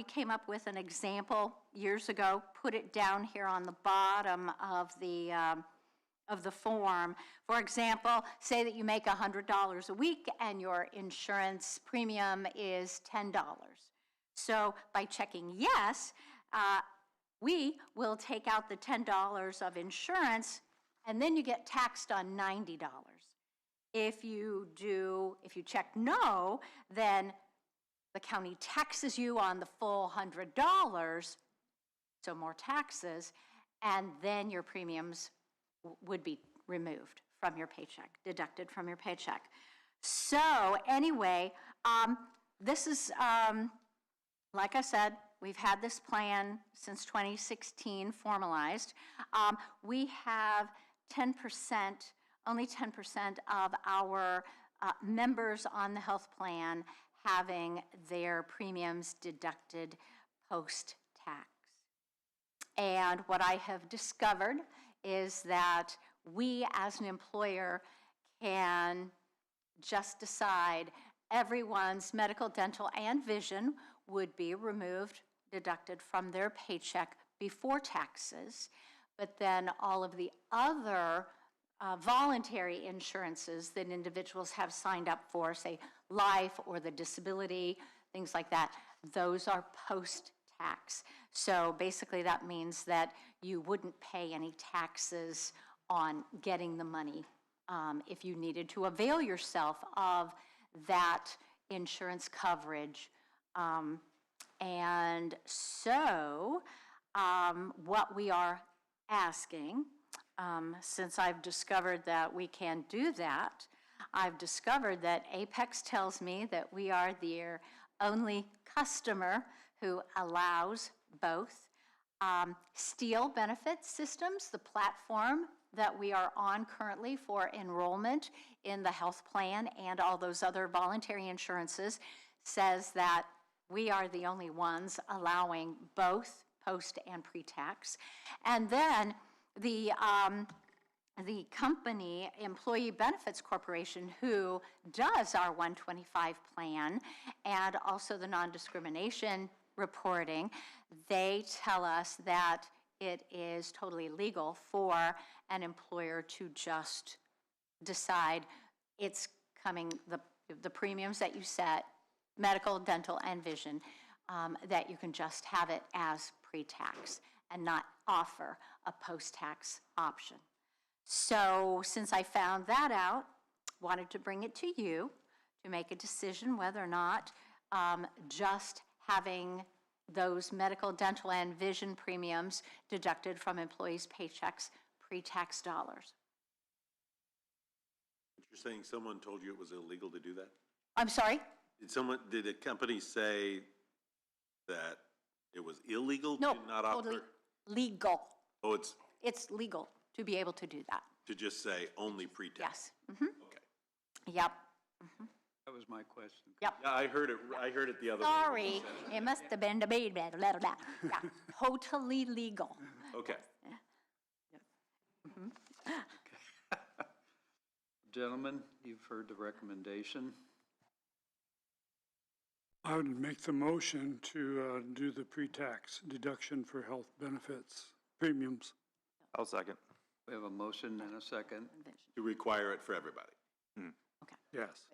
came up with an example years ago, put it down here on the bottom of the form. For example, say that you make $100 a week and your insurance premium is $10. So by checking yes, we will take out the $10 of insurance, and then you get taxed on $90. If you check no, then the county taxes you on the full $100, so more taxes, and then your premiums would be removed from your paycheck, deducted from your paycheck. So anyway, this is, like I said, we've had this plan since 2016 formalized. We have 10%, only 10% of our members on the health plan having their premiums deducted post-tax. And what I have discovered is that we as an employer can just decide everyone's medical, dental, and vision would be removed, deducted from their paycheck before taxes, but then all of the other voluntary insurances that individuals have signed up for, say life or the disability, things like that, those are post-tax. So basically that means that you wouldn't pay any taxes on getting the money if you needed to avail yourself of that insurance coverage. And so what we are asking, since I've discovered that we can do that, I've discovered that Apex tells me that we are their only customer who allows both. Steel Benefit Systems, the platform that we are on currently for enrollment in the health plan and all those other voluntary insurances, says that we are the only ones allowing both post and pre-tax. And then the company, Employee Benefits Corporation, who does our 125 plan and also the non-discrimination reporting, they tell us that it is totally legal for an employer to just decide it's coming, the premiums that you set, medical, dental, and vision, that you can just have it as pre-tax and not offer a post-tax option. So since I found that out, wanted to bring it to you to make a decision whether or not just having those medical, dental, and vision premiums deducted from employees' paychecks, pre-tax dollars. You're saying someone told you it was illegal to do that? I'm sorry? Did a company say that it was illegal No, to not offer? totally legal. Oh, It's legal to be able to do that. to just say only pre-tax? Yes. Okay. Yep. That was my question. Yep. Yeah, I heard it the other way. Sorry, it must have been the baby, blah, blah, blah. Yeah, totally legal. Okay. Gentlemen, you've heard the recommendation. I would make the motion to do the pre-tax deduction for health benefits premiums. I'll second. We have a motion and a second. To require it for everybody. Yes.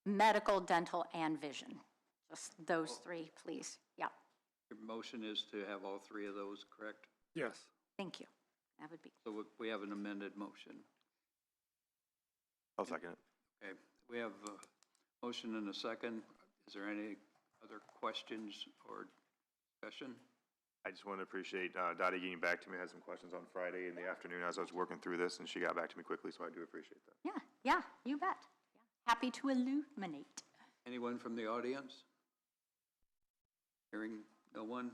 Medical, dental, and vision. Just those three, please. Yep, Your motion is to have all three of those, correct? Yes. thank you. That would be, So we have an amended motion. I'll second it. Okay, we have a motion and a second. Is there any other questions or discussion? I just want to appreciate Dottie getting back to me. I had some questions on Friday in the afternoon as I was working through this, and she got back to me quickly, so I do appreciate that. yeah, you bet. Yeah. Happy to illuminate. Anyone from the audience? Hearing no one,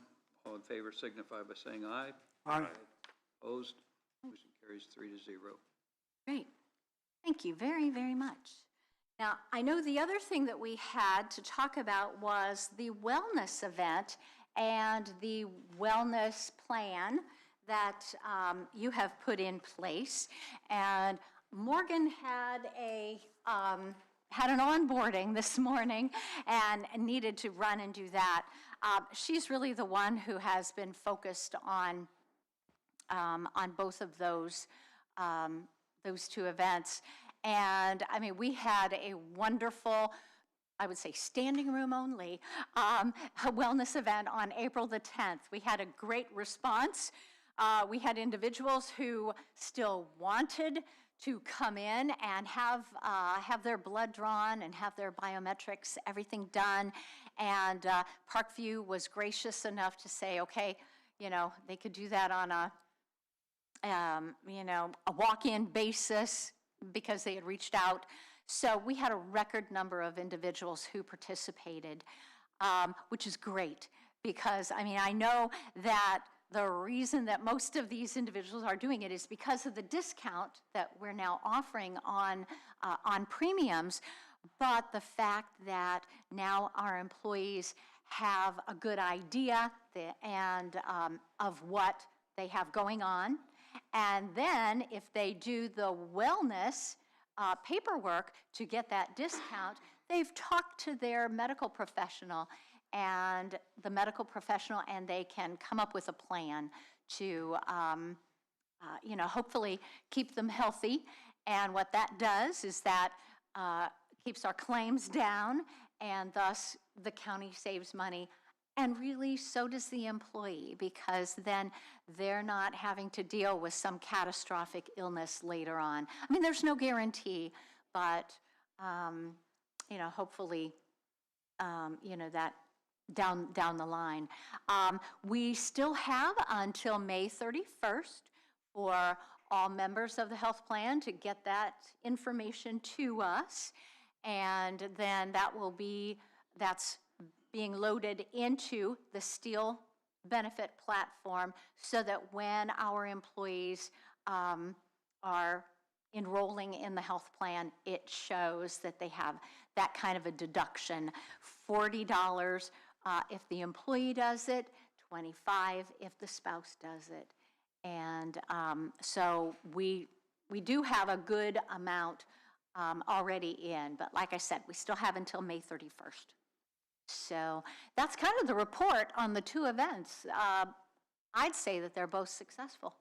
all in favor signify by saying aye. Aye. Opposed? Motion carries 3-0. Great. Thank you very, very much. Now, I know the other thing that we had to talk about was the wellness event and the wellness plan that you have put in place. And Morgan had an onboarding this morning and needed to run and do that. She's really the one who has been focused on both of those two events. And I mean, we had a wonderful, I would say standing room only, a wellness event on April the 10th. We had a great response. We had individuals who still wanted to come in and have their blood drawn and have their biometrics, everything done. And Parkview was gracious enough to say, okay, they could do that on a walk-in basis because they had reached out. So we had a record number of individuals who participated, which is great because, I know that the reason that most of these individuals are doing it is because of the discount that we're now offering on premiums, but the fact that now our employees have a good idea of what they have going on. And then if they do the wellness paperwork to get that discount, they've talked to their medical professional and they can come up with a plan to, hopefully keep them healthy. And what that does is that keeps our claims down, and thus the county saves money. And really, so does the employee, because then they're not having to deal with some catastrophic illness later on. There's no guarantee, but, hopefully, that down the line. We still have until May 31st for all members of the health plan to get that information to us. And then that's being loaded into the Steel benefit platform so that when our employees are enrolling in the health plan, it shows that they have that kind of a deduction. $40 if the employee does it, $25 if the spouse does it. And so we do have a good amount already in, but like I said, we still have until May 31st. So that's kind of the report on the two events. I'd say that they're both successful.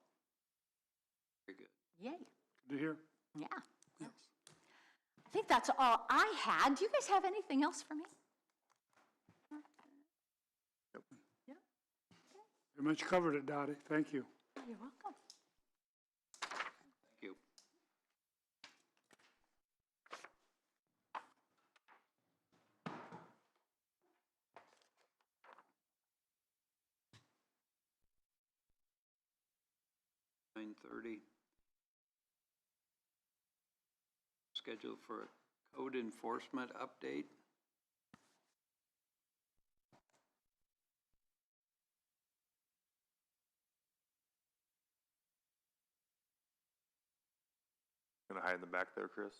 Very good. Yay. Good to hear. Yeah. I think that's all I had. Do you guys have anything else for me? Yeah. Very much covered it, Dottie. Thank you. You're welcome. Thank you. $9:30. Scheduled for a code enforcement update. Gonna hide in the back there, Chris?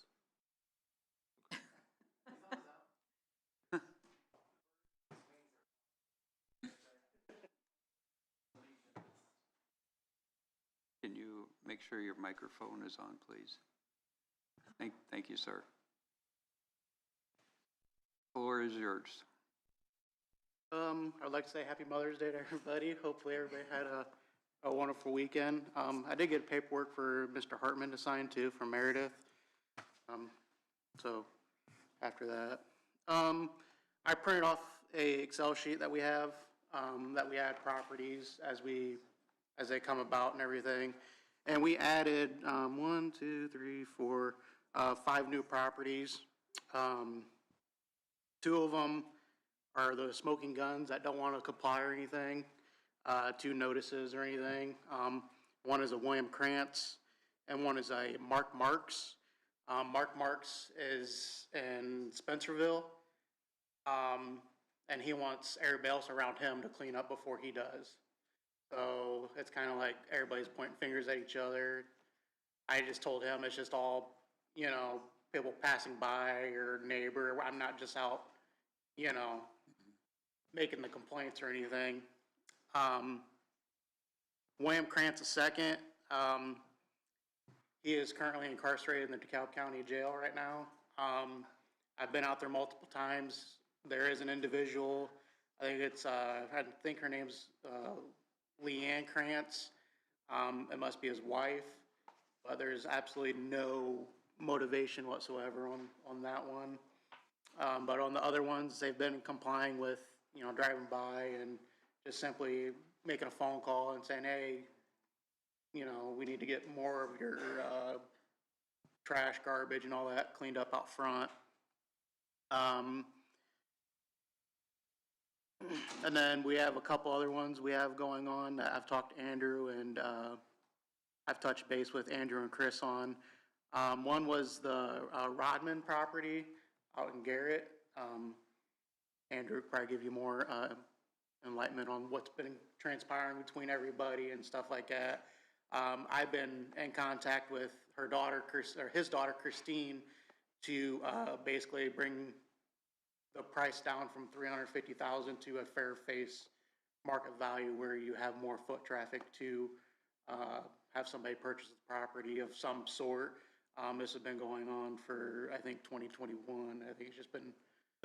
Can you make sure your microphone is on, please? Thank you, sir. Floor is yours. I'd like to say Happy Mother's Day to everybody. Hopefully everybody had a wonderful weekend. I did get paperwork for Mr. Hartman to sign too from Meredith. So after that, I printed off a Excel sheet that we have, that we add properties as they come about and everything. And we added 1, 2, 3, 4, 5 new properties. 2 of them are the smoking guns that don't want to comply or anything. 2 notices or anything. One is a William Krantz and one is a Mark Marks. Mark Marks is in Spencerville, and he wants everybody else around him to clean up before he does. So it's kind of like everybody's pointing fingers at each other. I just told him it's just all, people passing by or neighbor. I'm not just out, making the complaints or anything. William Krantz II, he is currently incarcerated in the DeKalb County Jail right now. I've been out there multiple times. There is an individual, I think her name's Leanne Krantz. It must be his wife, but there's absolutely no motivation whatsoever on that one. But on the other ones, they've been complying with, driving by and just simply making a phone call and saying, hey, we need to get more of your trash, garbage, and all that cleaned up out front. And then we have a couple other ones we have going on that I've talked to Andrew and I've touched base with Andrew and Chris on. One was the Rodman property out in Garrett. Andrew would probably give you more enlightenment on what's been transpiring between everybody and stuff like that. I've been in contact with her daughter, his daughter, Christine, to basically bring the price down from $350,000 to a fair face market value where you have more foot traffic to have somebody purchase the property of some sort. This has been going on for, I think, 2021. I think it's just been.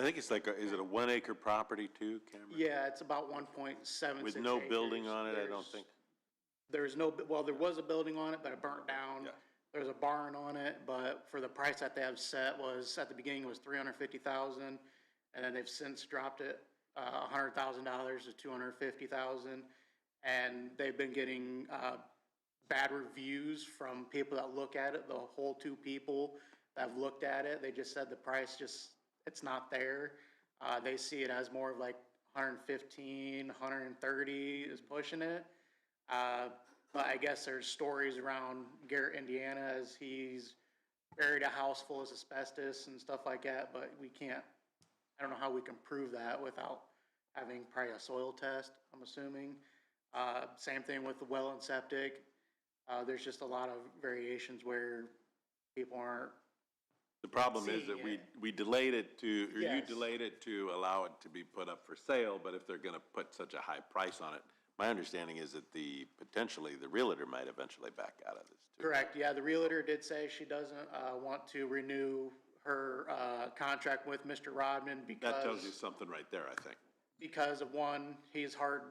I think it's is it a 1 acre property too, Cameron? Yeah, it's about 1.76 With no acres. building on it, I don't think. There's no, well, there was a building on it, but it burnt down. Yeah. There's a barn on it, but for the price that they have set was, at the beginning, was $350,000, and then they've since dropped it $100,000 to $250,000, and they've been getting bad reviews from people that look at it. The whole 2 people that have looked at it, they just said the price it's not there. They see it as more of like 115, 130 is pushing it. But I guess there's stories around Garrett, Indiana, as he's buried a house full of asbestos and stuff like that, but I don't know how we can prove that without having probably a soil test, I'm assuming. Same thing with the well and septic. There's just a lot of variations where people aren't. The problem is that Seeing we, it. we delayed it to, or you Yes. delayed it to allow it to be put up for sale, but if they're gonna put such a high price on it, my understanding is that potentially the realtor might eventually back out of this too. Correct, yeah, the realtor did say she doesn't want to renew her contract with Mr. Rodman That tells you because, something right there, I think. because of one, he's hard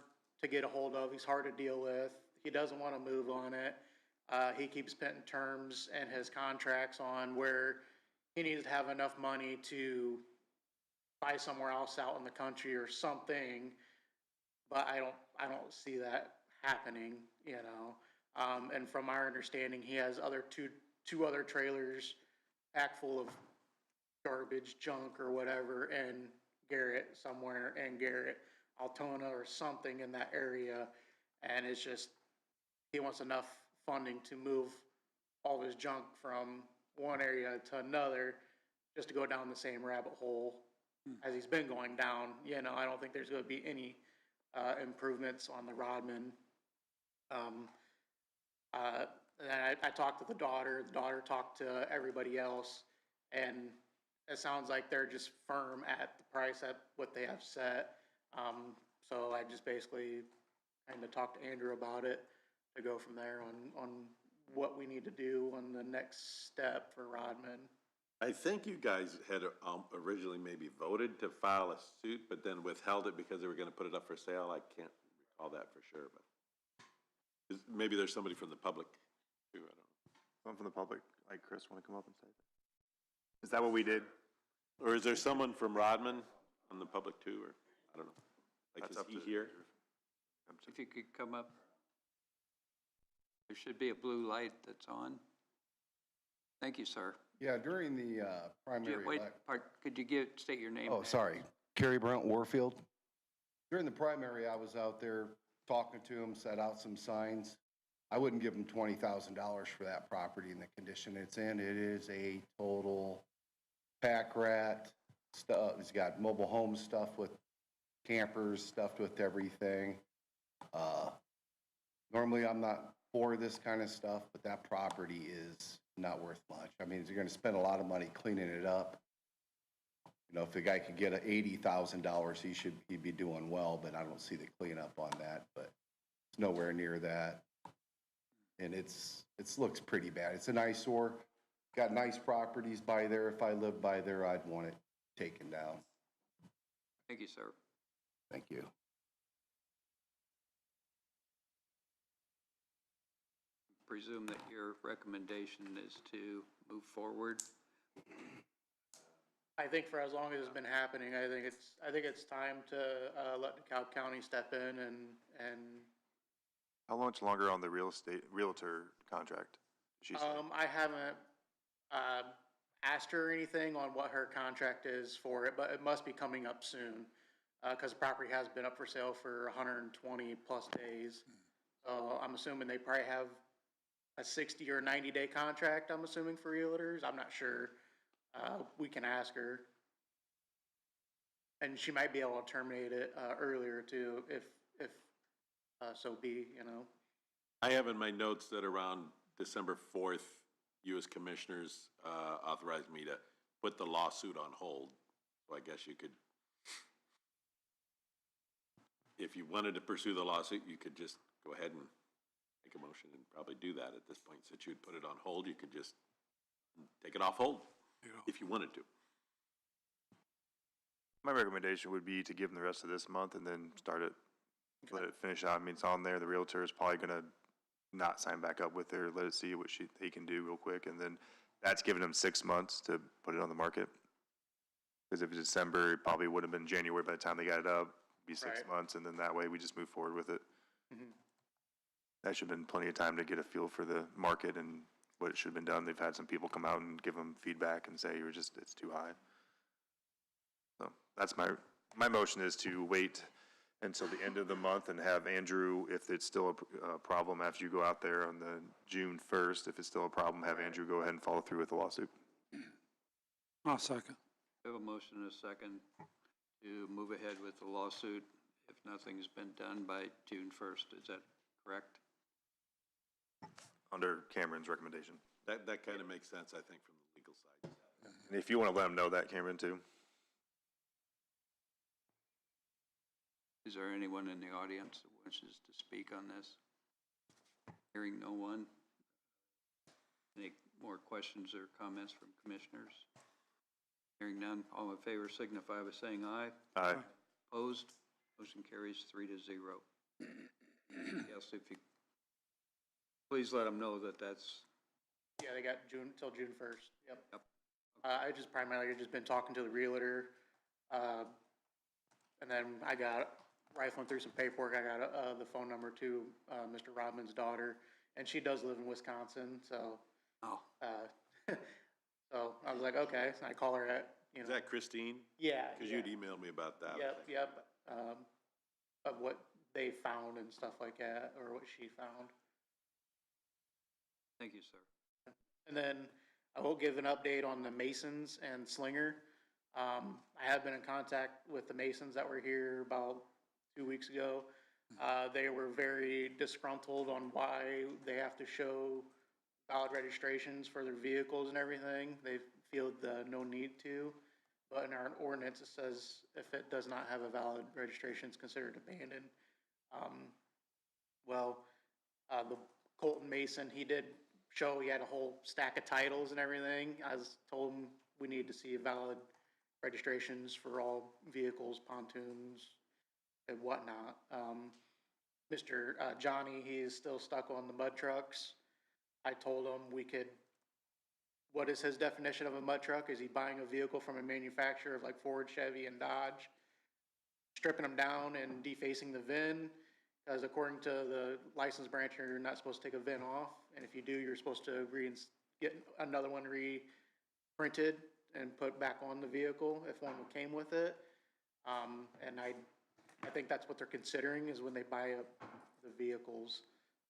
to get a hold of, he's hard to deal with, he doesn't want to move on it. He keeps putting terms in his contracts on where he needs to have enough money to buy somewhere else out in the country or something, but I don't see that happening, you know. And from our understanding, he has two other trailers packed full of garbage, junk or whatever, in Garrett, somewhere in Garrett, Altona or something in that area. And it's just, he wants enough funding to move all his junk from one area to another, just to go down the same rabbit hole as he's been going down. You know, I don't think there's gonna be any improvements on the Rodman. And I talked to the daughter talked to everybody else, and it sounds like they're just firm at the price at what they have set. So I just basically kind of talked to Andrew about it to go from there on what we need to do on the next step for Rodman. I think you guys had originally maybe voted to file a suit, but then withheld it because they were gonna put it up for sale. I can't recall that for sure, but maybe there's somebody from the public too, I don't know. Someone from the public, like Chris, want to come up and say that? Is that what we did? Or is there someone from Rodman on the public too, or, I don't know. Like, That's is up he to- here? If you could come up. There should be a blue light that's on. Thank you, sir. Yeah, during the primary Wait, elec- could you state your name? oh, sorry, Kerry Brunt Warfield. During the primary, I was out there talking to him, set out some signs. I wouldn't give him $20,000 for that property in the condition it's in. It is a total pack rat stuff. It's got mobile home stuff with campers stuffed with everything. Normally, I'm not for this kind of stuff, but that property is not worth much. I mean, you're gonna spend a lot of money cleaning it up. You know, if the guy could get $80,000, he'd be doing well, but I don't see the cleanup on that, but it's nowhere near that. And it looks pretty bad. It's an eyesore. Got nice properties by there. If I lived by there, I'd want it taken down. Thank you, sir. Thank you. Presume that your recommendation is to move forward. I think for as long as it's been happening, I think it's time to let DeKalb County step in and How much longer on the realtor contract? She said. I haven't asked her anything on what her contract is for it, but it must be coming up soon because the property has been up for sale for 120 plus days. So I'm assuming they probably have a 60 or 90-day contract, I'm assuming, for realtors. I'm not sure. We can ask her. And she might be able to terminate it earlier too, if so be, you know. I have in my notes that around December 4th, you as commissioners authorized me to put the lawsuit on hold. So I guess you could, if you wanted to pursue the lawsuit, you could just go ahead and make a motion and probably do that at this point. Since you'd put it on hold, you could just take it off hold if you wanted to. My recommendation would be to give them the rest of this month and then start it, let it finish out. I mean, it's on there. The realtor is probably gonna not sign back up with her, let it see what he can do real quick. And then that's giving them 6 months to put it on the market. Because if it's December, it probably would have been January by the time they got it up, be 6 Right. months, and then that way we just move forward with it. Mhm. That should have been plenty of time to get a feel for the market and what should have been done. They've had some people come out and give them feedback and say, it's too high. So that's my motion is to wait until the end of the month and have Andrew, if it's still a problem after you go out there on the June 1st, if it's still a problem, have Andrew go ahead and follow through with the lawsuit. I'll second. We have a motion and a second to move ahead with the lawsuit if nothing's been done by June 1st. Is that correct? Under Cameron's recommendation. That kind of makes sense, I think, from the legal side. And if you want to let them know that, Cameron, too. Is there anyone in the audience that wishes to speak on this? Hearing no one. Any more questions or comments from commissioners? Hearing none, all in favor signify by saying aye. Aye. Opposed? Motion carries 3-0. Yes, if you, please let them know that that's, Yeah, they got till June 1st, yep. Yep. I just primarily just been talking to the realtor, and then I got, rifling through some paperwork, I got, the phone number to, Mr. Rodman's daughter, and she does live in Wisconsin, so, oh, so I was like, okay, so I call her at, you Is know. that Christine? Yeah. Because yeah. you'd emailed me about that. Yep, of what they found and stuff like that, or what she found. thank you, sir. And then I will give an update on the Masons and Slinger. I have been in contact with the Masons that were here about 2 weeks ago. They were very disgruntled on why they have to show valid registrations for their vehicles and everything. They feel the no need to, but in our ordinance, it says if it does not have a valid registration, it's considered abandoned. The Colton Mason, he did show he had a whole stack of titles and everything. I told him we need to see valid registrations for all vehicles, pontoons, and whatnot. Mr. Johnny, he is still stuck on the mud trucks. I told him what is his definition of a mud truck? Is he buying a vehicle from a manufacturer of like Ford, Chevy, and Dodge, stripping them down and defacing the VIN? Because according to the license branch, you're not supposed to take a VIN off, and if you do, you're supposed to get another one reprinted and put back on the vehicle if one came with it. And I think that's what they're considering is when they buy up the vehicles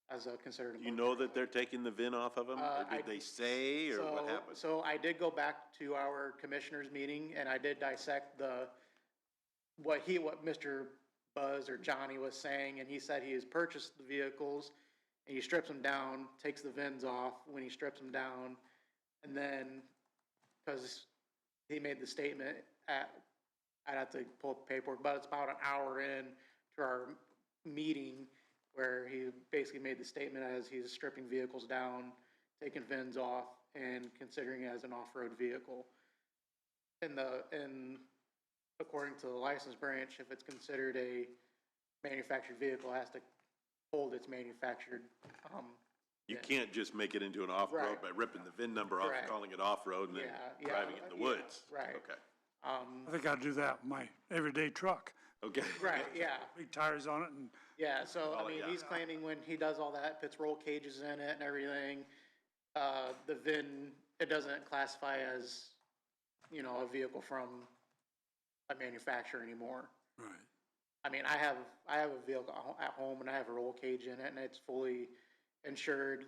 as a considered. You know that they're taking the VIN off of them? Or did they say, or what happened? So I did go back to our commissioners meeting and I did dissect what Mr. Buzz or Johnny was saying, and he said he has purchased the vehicles and he strips them down, takes the VINs off when he strips them down, and then, because he made the statement I'd have to pull up the paperwork, but it's about an hour in to our meeting where he basically made the statement as he's stripping vehicles down, taking VINs off, and considering it as an off-road vehicle. And according to the license branch, if it's considered a manufactured vehicle, it has to hold its manufactured. You can't just make it into an off-road Right. by ripping the VIN number off and Correct. calling it off-road and then Yeah, driving it in the yeah, woods. right. Okay. I think I'd do that with my everyday truck. Okay. Right, yeah. Big tires on it and Yeah, so, I Oh, mean, yeah. he's claiming when he does all that, puts roll cages in it and everything, the VIN, it doesn't classify as, a vehicle from a manufacturer anymore. right. I mean, I have a vehicle at home and I have a roll cage in it and it's fully insured,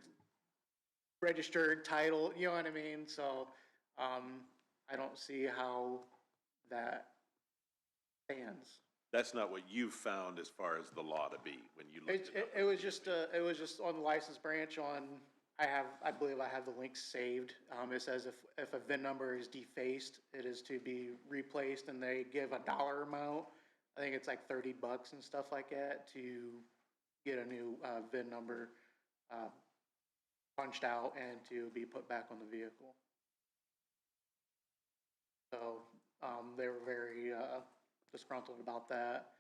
registered, title, you know what I mean? So, I don't see how that stands. That's not what you found as far as the law to be when you looked it up. It was just on the license branch I believe I have the link saved. It says if a VIN number is defaced, it is to be replaced and they give a dollar amount. I think it's like $30 and stuff like that to get a new, VIN number, punched out and to be put back on the vehicle. So, they were very, disgruntled about that.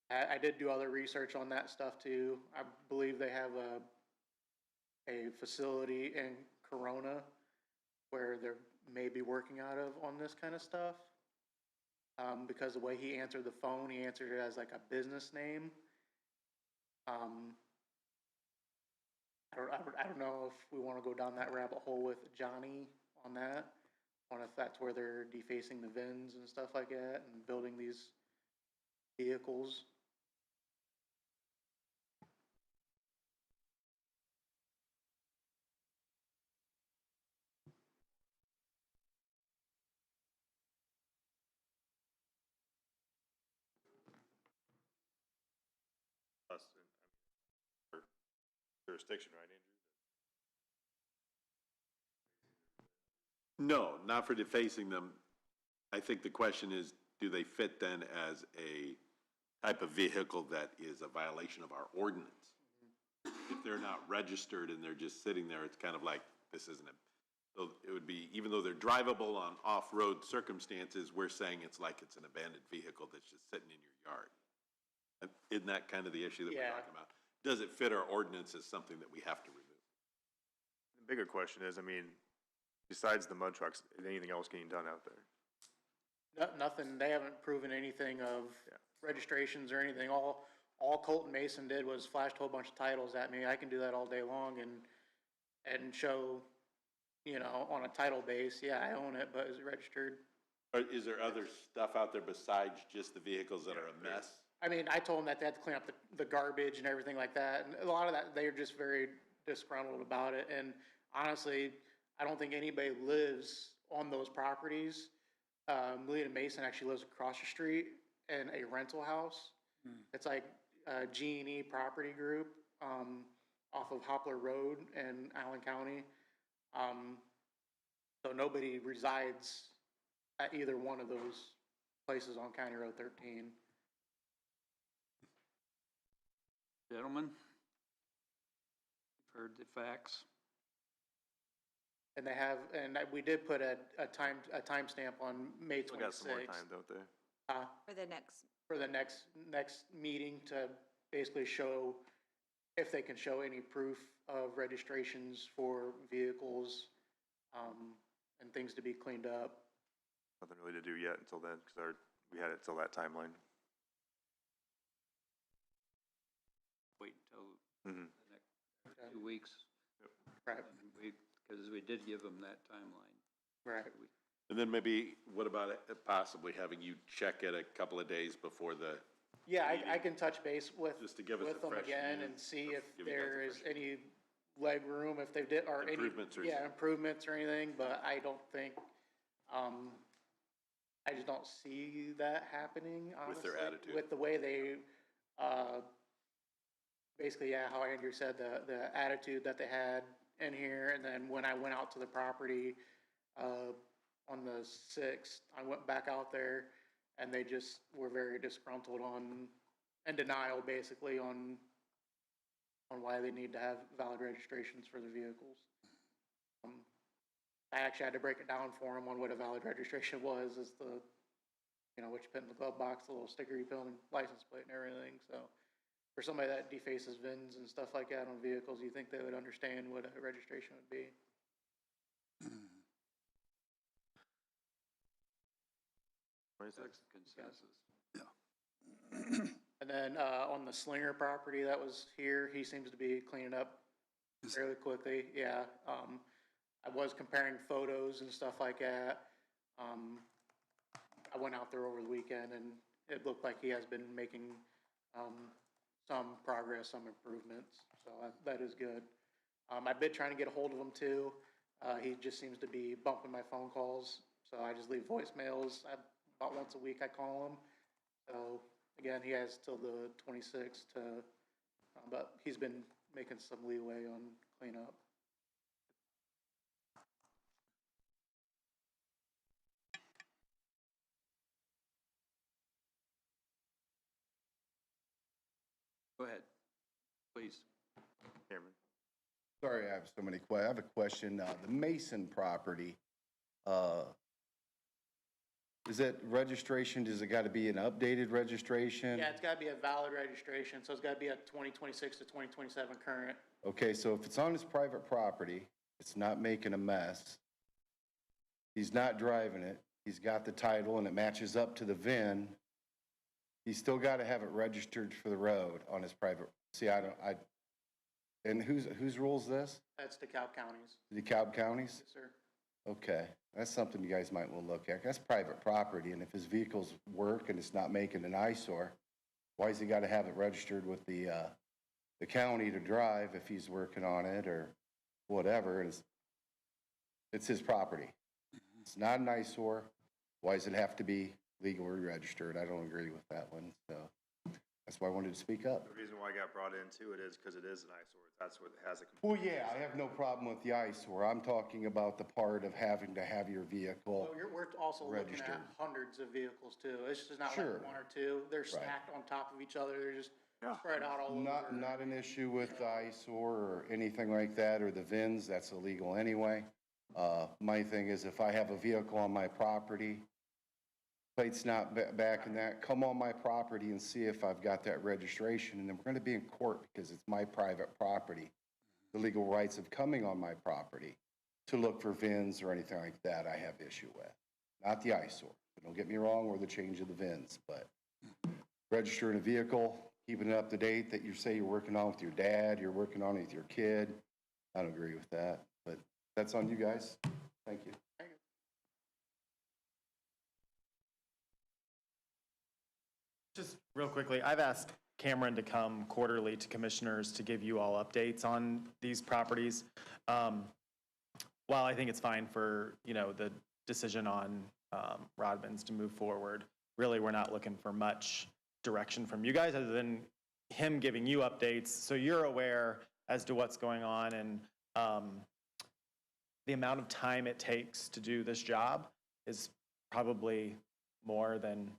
I did do other research on that stuff too. I believe they have a facility in Corona where they're maybe working out of on this kind of stuff. Because the way he answered the phone, he answered it as like a business name. I don't know if we want to go down that rabbit hole with Johnny on that. I don't know if that's where they're defacing the VINs and stuff like that and building these vehicles. jurisdiction, right, Andrew? No, not for defacing them. I think the question is, do they fit then as a type of vehicle that is a violation of our ordinance? If they're not registered and they're just sitting there, it's kind of like, this isn't a, so it would be, even though they're drivable on off-road circumstances, we're saying it's like it's an abandoned vehicle that's just sitting in your yard. Isn't that kind of the issue that we're Yeah. talking about? Does it fit our ordinance as something that we have to remove? The bigger question is, I mean, besides the mud trucks, is anything else getting done out there? Nothing, they haven't proven anything of registrations or anything. All Colton Mason did was flashed a whole bunch of titles at me. I can do that all day long and show, you know, on a title base, yeah, I own it, but is it registered? Or is there other stuff out there besides just the vehicles that are a mess? I mean, I told them that they had to clean up the garbage and everything like that, and a lot of that, they're just very disgruntled about it, and honestly, I don't think anybody lives on those properties. Lena Mason actually lives across the street in a rental house. It's like G&E Property Group, off of Hopler Road in Allen County. So nobody resides at either one of those places on County Road 13. Gentlemen, you've heard the facts. And they have, and we did put a timestamp on May 26th. Still got some more time, don't they? For the next, For the next meeting to basically show if they can show any proof of registrations for vehicles, and things to be cleaned up. Nothing really to do yet until then, because we had it till that timeline. Wait until Mm-hmm. the next 2 weeks. Right, Because we did give them that timeline. right. And then maybe, what about possibly having you check it a couple of days before the, Yeah, I can touch base with, Just to give us with a them fresh again view, and see or if give you guys a there is fresh any leg room, if they did, or any. Improvements or Yeah, something. improvements or anything, but I don't think, I just don't see that happening, With honestly. their attitude. With the way they, basically, yeah, how Andrew said, the attitude that they had in here, and then when I went out to the property, on the 6th, I went back out there, and they just were very disgruntled in denial, basically, on why they need to have valid registrations for their vehicles. I actually had to break it down for them on what a valid registration was, is the, you know, what you put in the glove box, the little sticker you put on the license plate and everything, so. For somebody that defaces VINs and stuff like that on vehicles, you think they would understand what a registration would be? That's consensus. And then, on the Slinger property that was here, he seems to be cleaning up fairly quickly, yeah. I was comparing photos and stuff like that. I went out there over the weekend and it looked like he has been making, some progress, some improvements, so that is good. I've been trying to get a hold of him too. He just seems to be bumping my phone calls, so I just leave voicemails. About once a week I call him. So again, he has till the 26th to, but he's been making some leeway on cleanup. Go ahead, please. Cameron? Sorry, I have so many I have a question. The Mason property, is it registration, does it got to be an updated registration? Yeah, it's gotta be a valid registration, so it's gotta be a 2026 to 2027 current. Okay, so if it's on his private property, it's not making a mess, he's not driving it, he's got the title and it matches up to the VIN, he's still got to have it registered for the road on his private, see, and whose rules this? That's DeKalb counties. DeKalb counties? Yes, sir. Okay, that's something you guys might want to look at. That's private property, and if his vehicles work and it's not making an eyesore, why has he got to have it registered with the county to drive if he's working on it or whatever? And it's his property. It's not an eyesore. Why does it have to be legally registered? I don't agree with that one, so. That's why I wanted to speak up. The reason why I got brought into it is because it is an eyesore. That's what has a. Well, yeah, I have no problem with the eyesore. I'm talking about the part of having to have your vehicle. Well, we're also looking Registered. at hundreds of vehicles too. It's just not Sure. like one or two. They're stacked on top of each other. They're just spread out all over. Not an issue with the eyesore or anything like that, or the VINs, that's illegal anyway. My thing is if I have a vehicle on my property, plate's not back in that, come on my property and see if I've got that registration, and then we're gonna be in court because it's my private property. The legal rights of coming on my property to look for VINs or anything like that, I have issue with. Not the eyesore, don't get me wrong, or the change of the VINs, but registering a vehicle, keeping it up to date that you say you're working on with your dad, you're working on it with your kid, I don't agree with that, but that's on you guys. Thank you. Just real quickly, I've asked Cameron to come quarterly to commissioners to give you all updates on these properties. While I think it's fine for, the decision on Rodman's to move forward, really, we're not looking for much direction from you guys other than him giving you updates so you're aware as to what's going on and the amount of time it takes to do this job is probably more than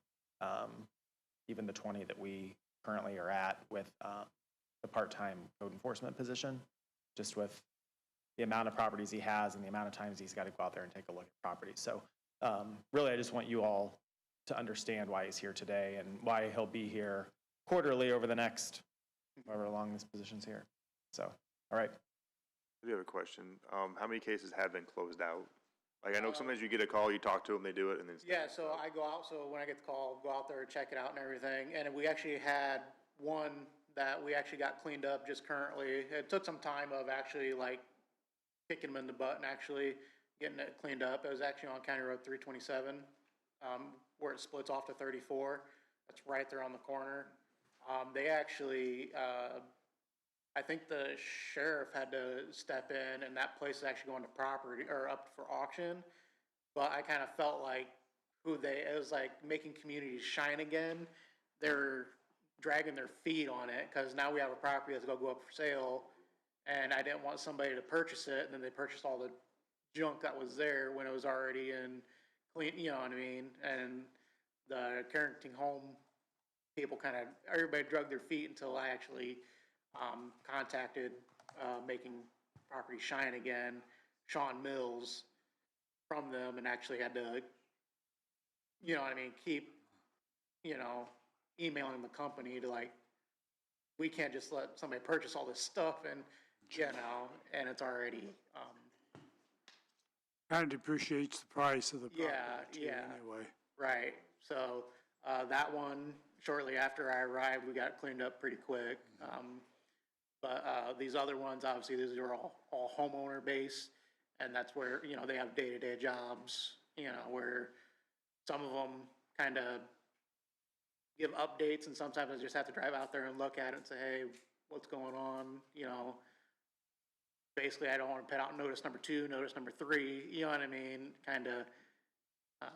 even the 20 that we currently are at with the part-time code enforcement position, just with the amount of properties he has and the amount of times he's got to go out there and take a look at properties. So really, I just want you all to understand why he's here today and why he'll be here quarterly over the next, however long this position's here. So, all right. I do have a question. How many cases have been closed out? Like, I know sometimes you get a call, you talk to them, they do it, and then. Yeah, so I go out, so when I get the call, go out there, check it out and everything. And we actually had one that we actually got cleaned up just currently. It took some time of actually like kicking them in the butt and actually getting it cleaned up. It was actually on County Road 327, where it splits off to 34. That's right there on the corner. They actually, I think the sheriff had to step in, and that place is actually going to property or up for auction. But I kind of felt like it was like making communities shine again. They're dragging their feet on it because now we have a property that's going to go up for sale, and I didn't want somebody to purchase it, and then they purchased all the junk that was there when it was already in clean, you know what I mean? And the Carrington Home people everybody drug their feet until I actually contacted Making Property Shine Again, Sean Mills, from them, and actually had to, you know what I mean, keep, emailing the company to we can't just let somebody purchase all this stuff and, and it's already, Kind of depreciates the price of the property too, yeah. anyway. Right, so, that one, shortly after I arrived, we got cleaned up pretty quick. But these other ones, obviously, these are all homeowner based, and that's where, they have day-to-day jobs, where some of them kind of give updates, and sometimes I just have to drive out there and look at it and say, hey, what's going on, Basically, I don't want to put out notice number 2, notice number 3, you know what I mean? Kind of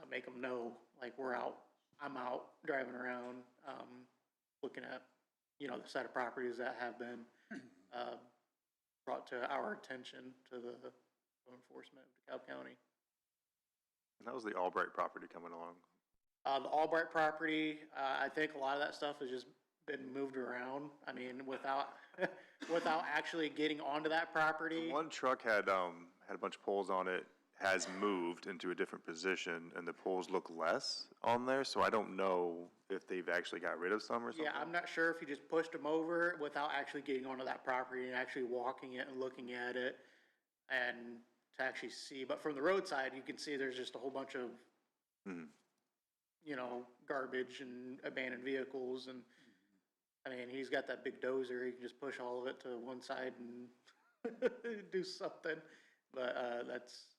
make them know, I'm out driving around, looking at, the set of properties that have been brought to our attention to the law enforcement of DeKalb County. And how's the Albright property coming along? The Albright property, I think a lot of that stuff has just been moved around. I mean, without actually getting onto that property. One truck had a bunch of poles on it, has moved into a different position, and the poles look less on there, so I don't know if they've actually got rid of some or something. Yeah, I'm not sure if you just pushed them over without actually getting onto that property and actually walking it and looking at it and to actually see. But from the roadside, you can see there's just a whole bunch of, garbage and abandoned vehicles. And I mean, he's got that big dozer. He can just push all of it to one side and do something. But that's...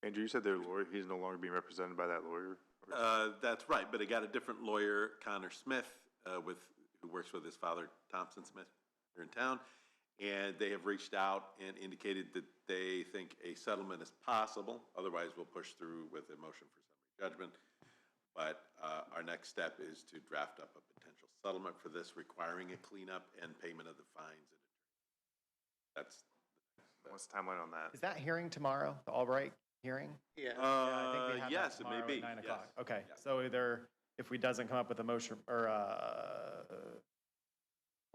Andrew, you said their lawyer, he's no longer being represented by that lawyer? That's right, but he got a different lawyer, Connor Smith, who works with his father, Thompson Smith, here in town. And they have reached out and indicated that they think a settlement is possible. Otherwise, we'll push through with a motion for summary judgment. But our next step is to draft up a potential settlement for this requiring a cleanup and payment of the fines. That's, What's the timeline on that? Is that hearing tomorrow, the Albright hearing? Yeah. Yeah, I think we have that yes, it may tomorrow be. at 9 yes. o'clock. Okay, Yeah. so either, if we doesn't come up with a motion, or,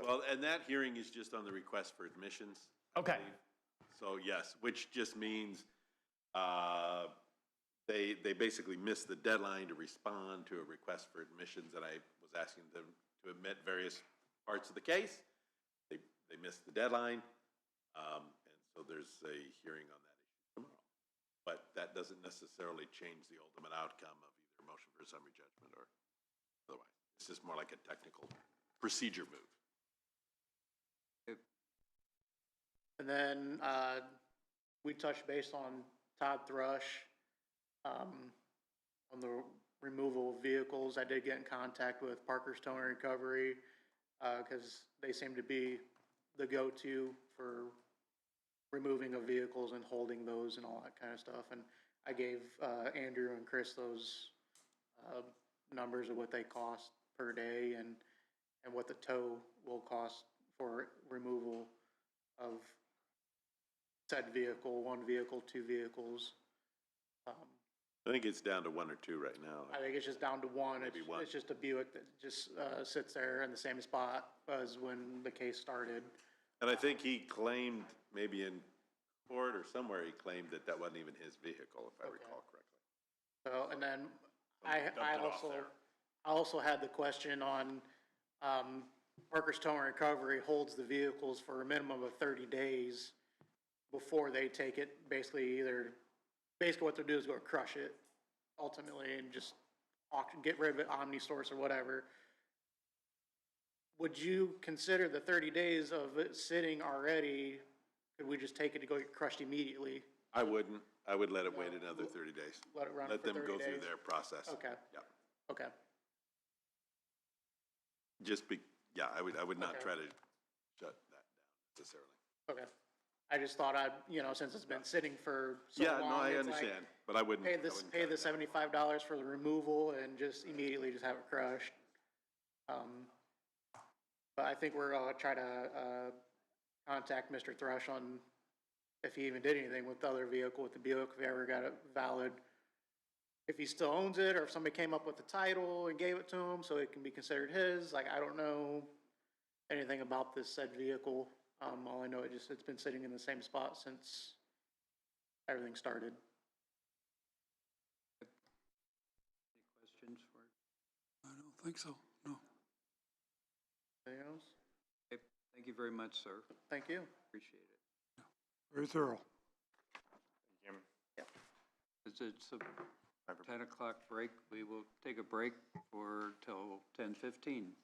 Well, and that hearing is just on the request for admissions. I okay, believe. So yes, which just means, they basically missed the deadline to respond to a request for admissions that I was asking them to admit various parts of the case. They missed the deadline, and so there's a hearing on that issue tomorrow. But that doesn't necessarily change the ultimate outcome of either motion for summary judgment or otherwise. It's just more like a technical procedure move. And then we touched base on Todd Thrush on the removal of vehicles. I did get in contact with Parker's Towing and Recovery because they seem to be the go-to for removing of vehicles and holding those and all that kind of stuff. And I gave Andrew and Chris those numbers of what they cost per day and what the tow will cost for removal of said vehicle, one vehicle, two vehicles. I think it's down to one or two right now. I think it's just down to one. Maybe one. It's just a Buick that just sits there in the same spot as when the case started. And I think he claimed, maybe in court or somewhere, he claimed that that wasn't even his vehicle, if I recall correctly. So, and then Dumped it off there. I also had the question on, Parker's Towing and Recovery holds the vehicles for a minimum of 30 days before they take it, basically what they'll do is go crush it ultimately and just get rid of it, OmniSource or whatever. Would you consider the 30 days of it sitting already, could we just take it to go get crushed immediately? I wouldn't. I would let it wait another 30 days. Let it run for Let 30 them days? go through their process. Okay, Yeah. okay. Yeah, I would not Okay. try to shut that down necessarily. Okay. I just thought since it's been sitting for so Yeah, long. no, I it's like, understand, but I wouldn't. Pay I this, wouldn't pay cut the it down. $75 for the removal and just immediately just have it crushed. But I think we're gonna try to, contact Mr. Thrush on if he even did anything with the other vehicle, with the Buick, if he ever got it valid. If he still owns it, or if somebody came up with the title and gave it to him, so it can be considered his, like, I don't know anything about this said vehicle. All I know, it's been sitting in the same spot since everything started. Any questions for? I don't think so, no. Anything else? Okay, thank you very much, sir. Thank you. Appreciate it. Very thorough. It's a 10 o'clock break. We will take a break till 10:15.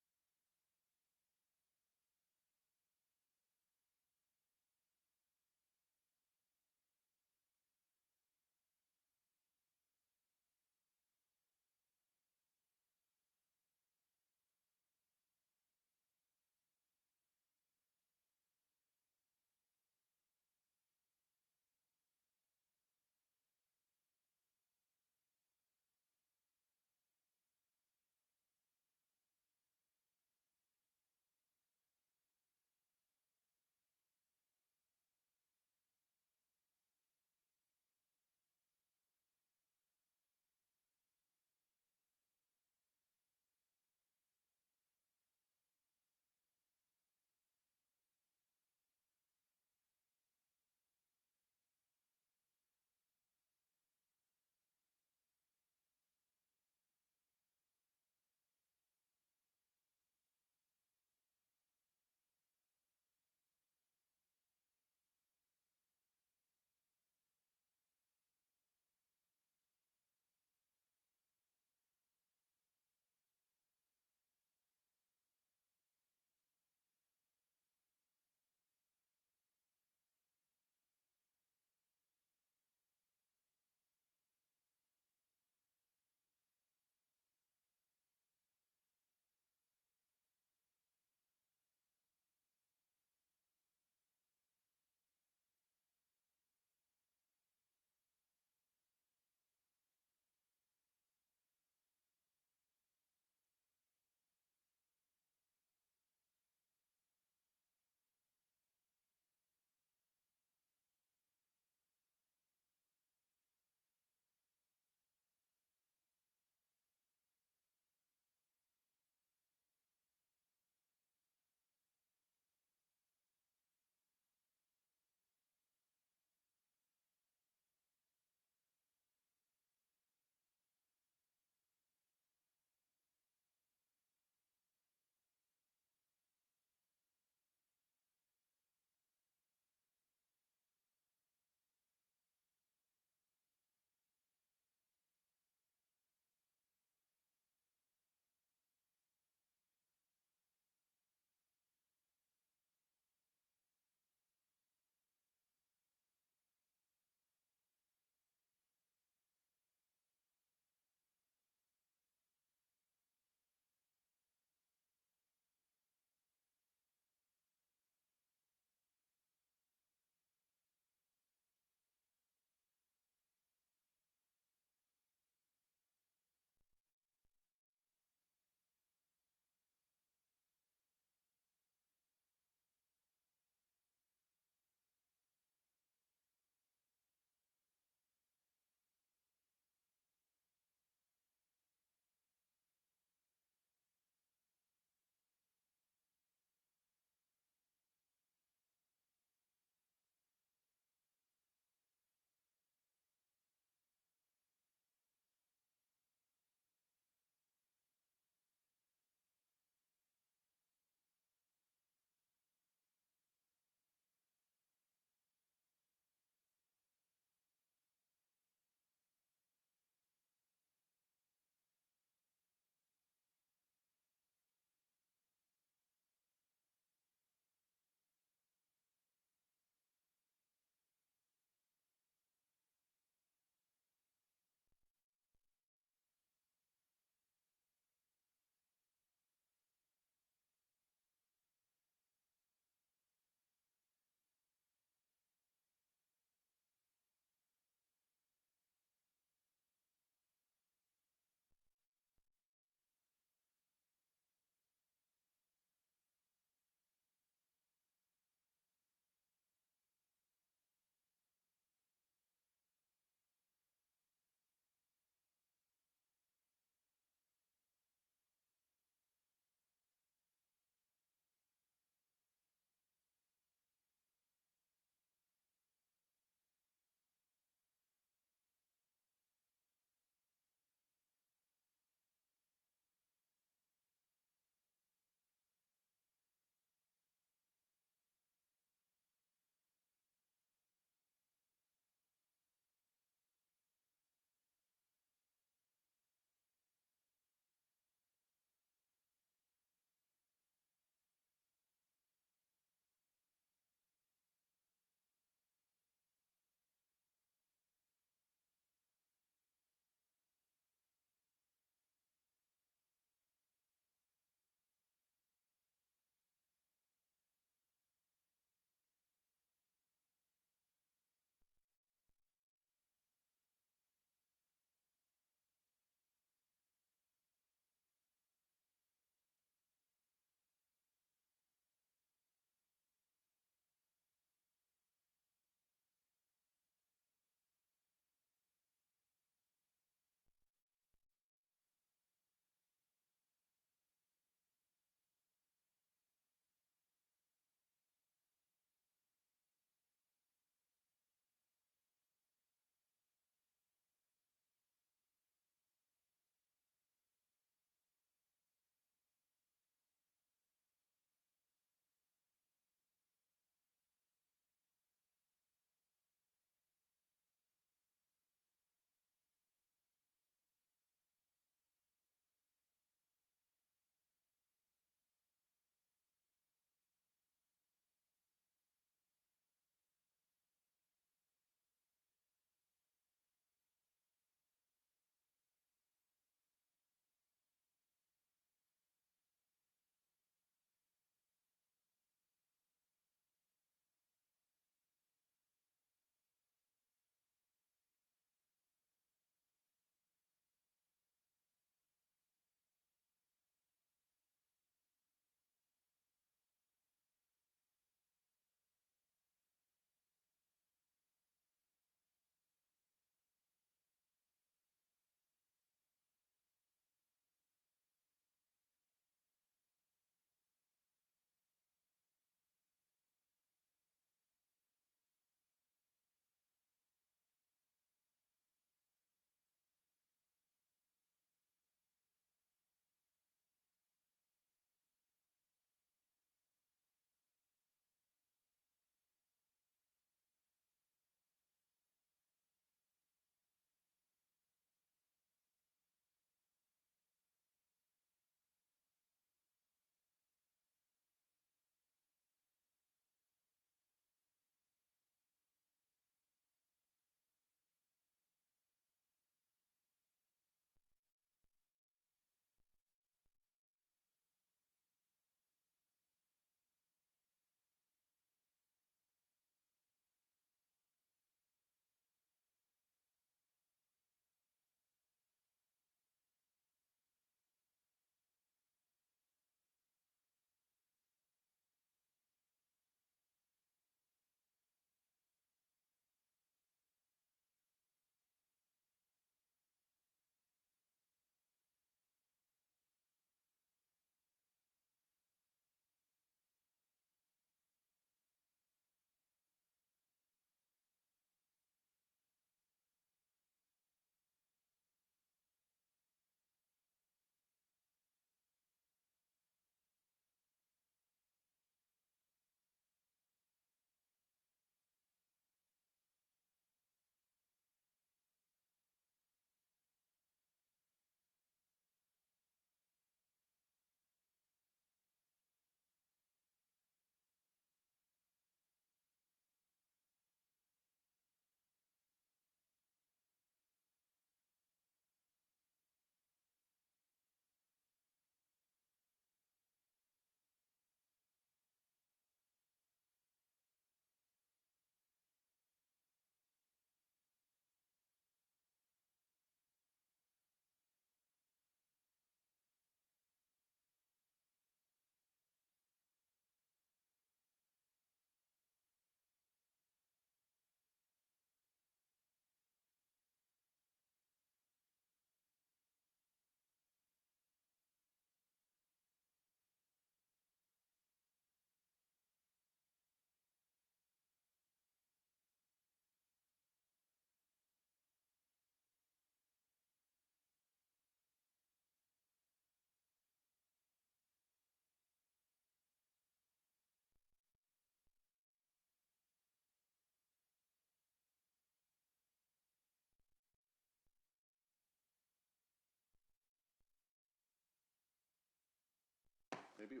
Maybe,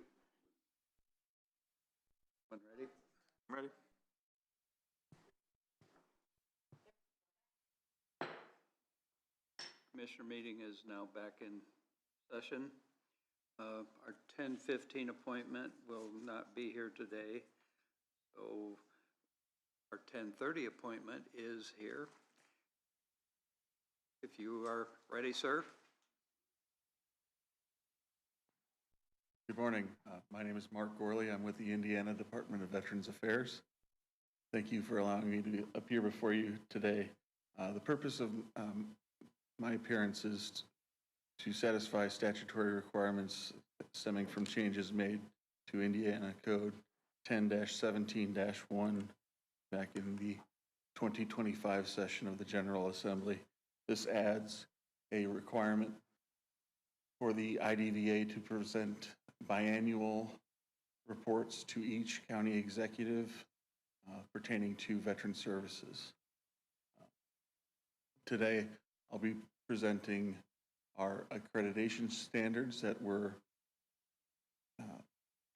One ready? I'm ready. Commissioner meeting is now back in session. Our 10:15 appointment will not be here today, so our 10:30 appointment is here. If you are ready, sir. Good morning. My name is Mark Gorley. I'm with the Indiana Department of Veterans Affairs. Thank you for allowing me to appear before you today. The purpose of my appearance is to satisfy statutory requirements stemming from changes made to Indiana Code 10-17-1 back in the 2025 session of the General Assembly. This adds a requirement for the IDVA to present biannual reports to each county executive pertaining to veteran services. Today, I'll be presenting our accreditation standards that were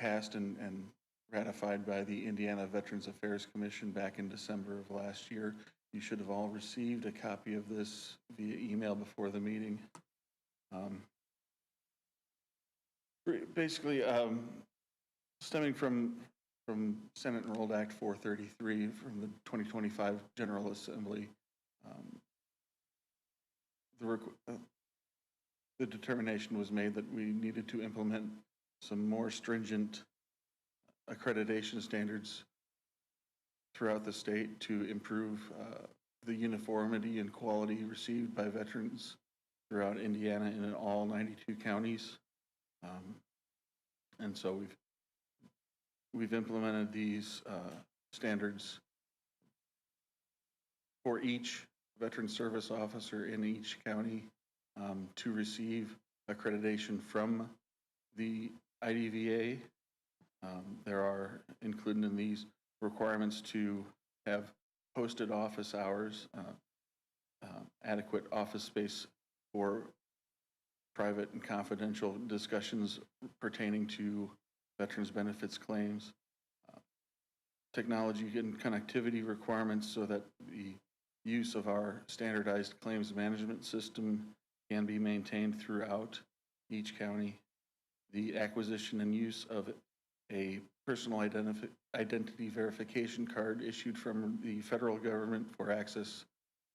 passed and ratified by the Indiana Veterans Affairs Commission back in December of last year. You should have all received a copy of this via email before the meeting. Basically, stemming from Senate Enrolled Act 433 from the 2025 General Assembly, the determination was made that we needed to implement some more stringent accreditation standards throughout the state to improve the uniformity and quality received by veterans throughout Indiana and in all 92 counties. And so we've implemented these standards for each veteran service officer in each county to receive accreditation from the IDVA. There are included in these requirements to have posted office hours, adequate office space for private and confidential discussions pertaining to veterans benefits claims, technology and connectivity requirements so that the use of our standardized claims management system can be maintained throughout each county, the acquisition and use of a personal identity verification card issued from the federal government for access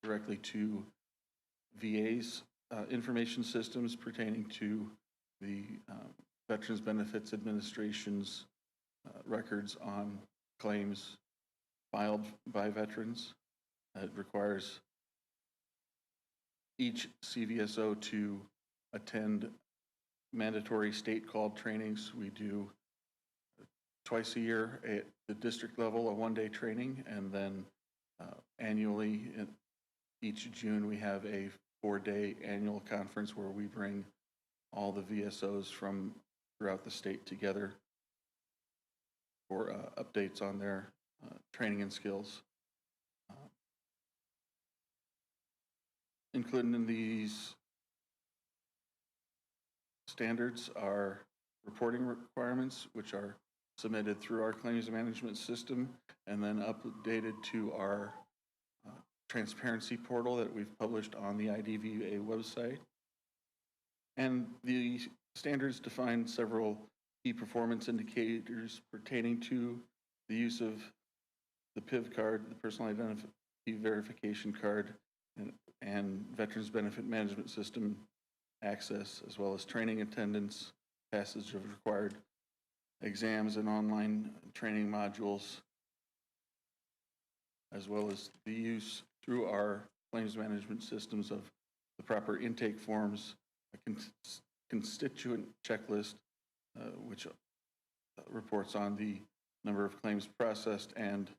directly to VA's information systems pertaining to the Veterans Benefits Administration's records on claims filed by veterans. It requires each CVSO to attend mandatory state-called trainings. We do twice a year at the district level, a one-day training, and then annually, each June, we have a 4-day annual conference where we bring all the VSOs from throughout the state together for updates on their training and skills. Included in these standards are reporting requirements, which are submitted through our claims management system and then updated to our transparency portal that we've published on the IDVA website. And the standards define several key performance indicators pertaining to the use of the PIV card, the personal identity verification card, and Veterans Benefit Management System access, as well as training attendance, passage of required exams and online training modules, as well as the use through our claims management systems of the proper intake forms, a constituent checklist, which reports on the number of claims processed and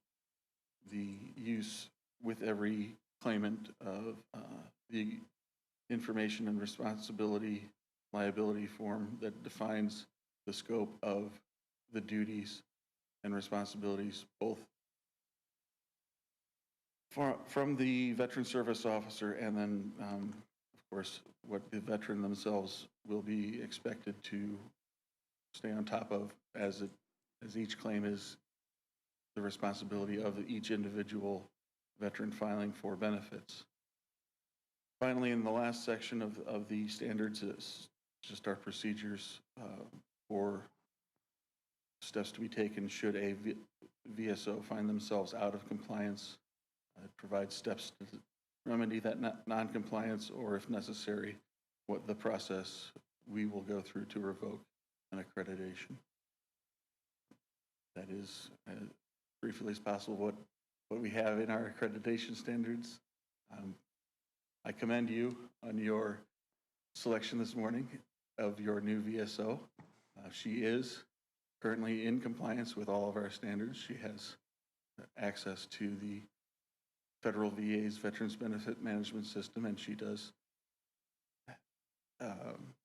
the use with every claimant of the information and responsibility liability form that defines the scope of the duties and responsibilities, both from the veteran service officer and then, of course, what the veteran themselves will be expected to stay on top of as each claim is the responsibility of each individual veteran filing for benefits. Finally, in the last section of the standards is just our procedures for steps to be taken should a VSO find themselves out of compliance. It provides steps to remedy that non-compliance, or if necessary, what the process we will go through to revoke an accreditation. That is, as briefly as possible, what we have in our accreditation standards. I commend you on your selection this morning of your new VSO. She is currently in compliance with all of our standards. She has access to the federal VA's Veterans Benefit Management System, and she does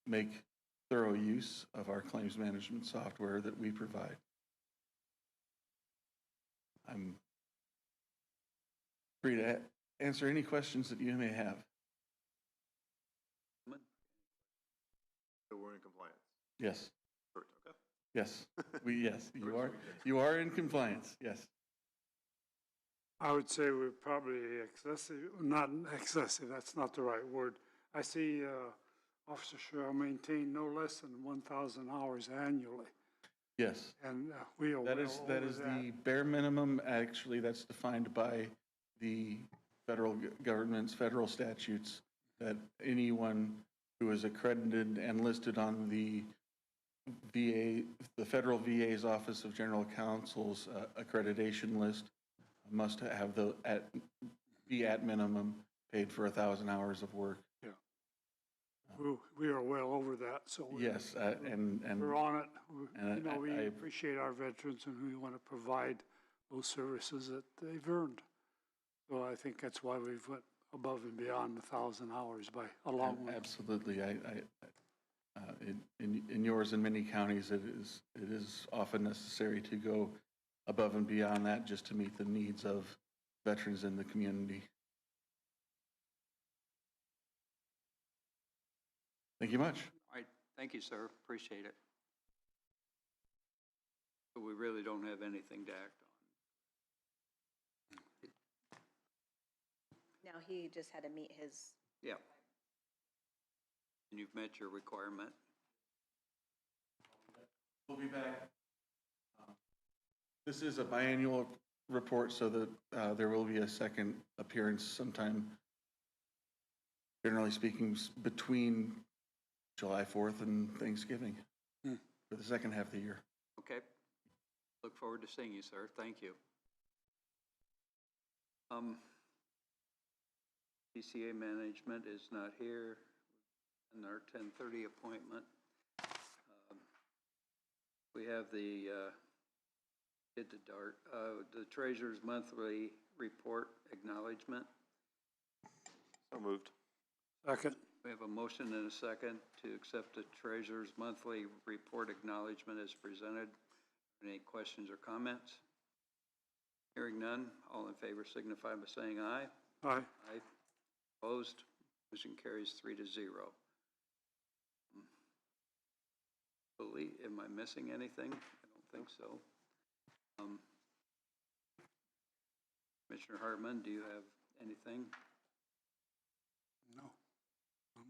make thorough use of our claims management software that we provide. I'm free to answer any questions that you may have. So we're in compliance. Yes. Okay. Yes. Yes, you are in compliance. Yes. I would say we're probably excessive, not excessive, that's not the right word. I see Officer shall maintain no less than 1,000 hours annually. Yes. And we are That well is over the bare minimum. Actually, that's defined by the federal government's federal statutes, that anyone who is accredited and listed on the VA, the federal VA's Office of General Counsel's accreditation list must have be at minimum paid for 1,000 hours of work. Yeah. We are well over that, so. Yes, and we're on it. and You know, we I appreciate our veterans and we want to provide those services that they've earned. So I think that's why we've went above and beyond 1,000 hours by a long way. absolutely. In yours and many counties, it is often necessary to go above and beyond that just to meet the needs of veterans in the community. Thank you much. All right, thank you, sir, appreciate it. But we really don't have anything to act on. No, he just had to meet his. Yeah. And you've met your requirement. We'll be back. This is a biannual report, so that there will be a second appearance sometime, generally speaking, between July 4th and Thanksgiving for the second half of the year. Okay. Look forward to seeing you, sir. Thank you. PCA management is not here in our 10:30 appointment. We have the treasurer's monthly report acknowledgement. So moved. Second. We have a motion and a second to accept the treasurer's monthly report acknowledgement as presented. Any questions or comments? Hearing none, all in favor signify by saying aye. Aye. Aye. Opposed? Motion carries 3-0. Am I missing anything? I don't think so. Commissioner Hartman, do you have anything? No.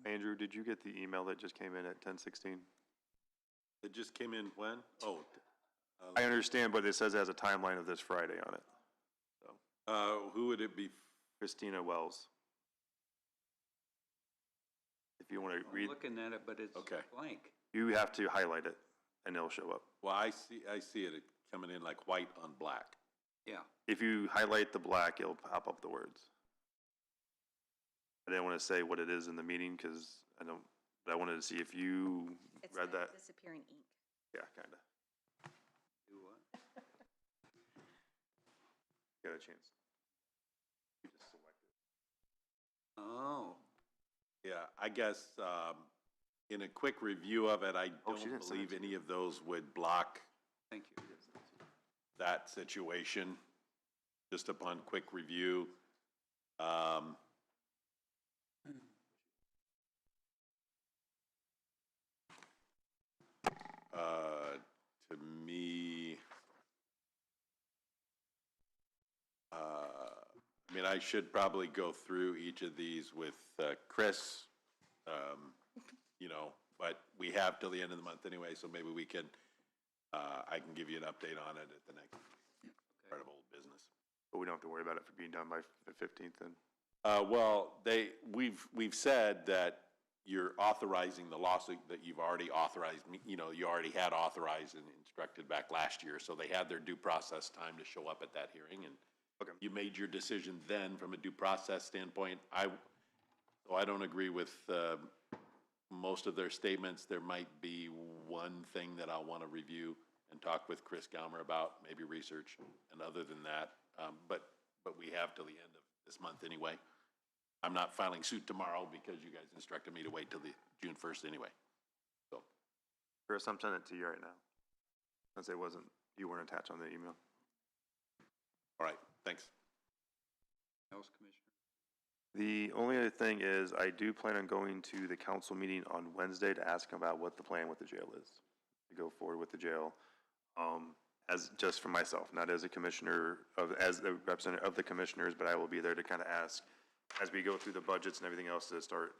Andrew, did you get the email that just came in at 10:16? It just came in when? Oh. I understand, but it says it has a timeline of this Friday on it. So, who would it be? Christina Wells. If you want to I'm read, looking at it, but it's Okay. blank. you have to highlight it and it'll show up. Well, I see it coming in like white on black. Yeah. If you highlight the black, it'll pop up the words. I didn't want to say what it is in the meeting because I wanted to see if you It's read got that. disappearing ink. Yeah, kind of. Do what? Got a chance. You just select it. Oh. Yeah, I guess, in a quick review of it, I Oh, she don't didn't send it believe to any of those would block Thank you. that situation, just upon quick review. mean, I should probably go through each of these with Chris, you know, but we have till the end of the month anyway, so maybe we can, I can give you an update on it at the next part of old business. But we don't have to worry about it for being done by the 15th then? Well, we've said that you're authorizing the lawsuit that you've already authorized, you know, you already had authorized and instructed back last year, so they had their due process time to show up at that hearing, and Okay. you made your decision then from a due process standpoint. I don't agree with most of their statements. There might be one thing that I'll want to review and talk with Chris Gaumer about, maybe research, and other than that, but we have till the end of this month anyway. I'm not filing suit tomorrow because you guys instructed me to wait till the June 1st anyway. So, Chris, I'm sending it to you right now. Since you weren't attached on the email. all right, thanks. Else, Commissioner? The only other thing is I do plan on going to the council meeting on Wednesday to ask about what the plan with the jail is, to go forward with the jail. As just for myself, not as a commissioner, as the representative of the commissioners, but I will be there to kind of ask, as we go through the budgets and everything else, to start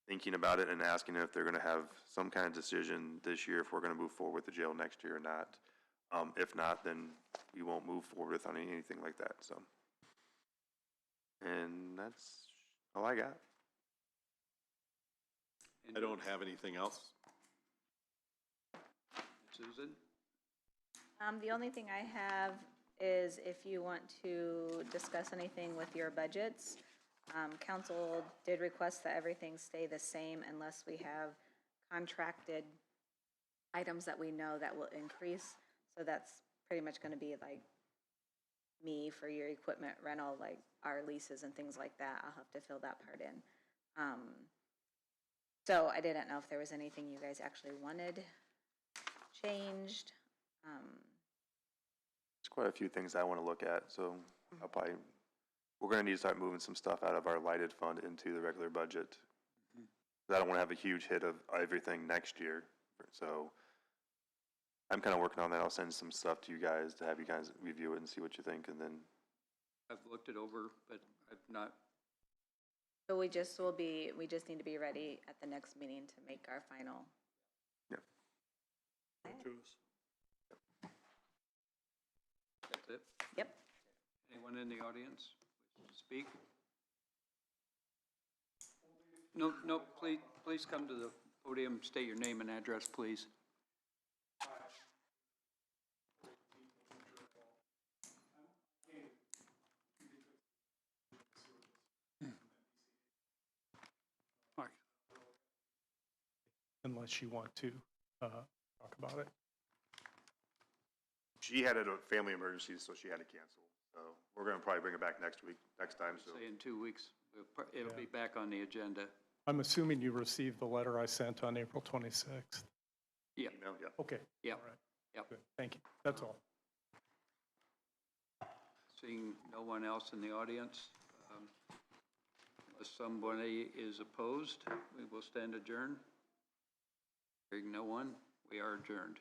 thinking about it and asking if they're going to have some kind of decision this year if we're going to move forward with the jail next year or not. If not, then we won't move forward with anything like that, so. And that's all I got. I don't have anything else. Susan? The only thing I have is if you want to discuss anything with your budgets, council did request that everything stay the same unless we have contracted items that we know that will increase. So that's pretty much going to be like me for your equipment rental, like our leases and things like that. I'll have to fill that part in. So I didn't know if there was anything you guys actually wanted changed. There's quite a few things I want to look at, so we're going to need to start moving some stuff out of our lighted fund into the regular budget. I don't want to have a huge hit of everything next year, so I'm kind of working on that. I'll send some stuff to you guys to have you guys review it and see what you think, and then. I've looked it over, but I've not. So we just need to be ready at the next meeting to make our final. Yeah. To us. That's it? Yep. Anyone in the audience wish to speak? No, please come to the podium, state your name and address, please. Mike. Unless you want to talk about it. She had a family emergency, so she had to cancel. So we're going to probably bring it back next time. So Say in 2 weeks, it'll be back on the agenda. I'm assuming you received the letter I sent on April 26th. Yeah. email, yeah. Okay. Yeah. All right. Yep. Good. Thank you. That's all. Seeing no one else in the audience, unless somebody is opposed, we will stand adjourned. Hearing no one, we are adjourned.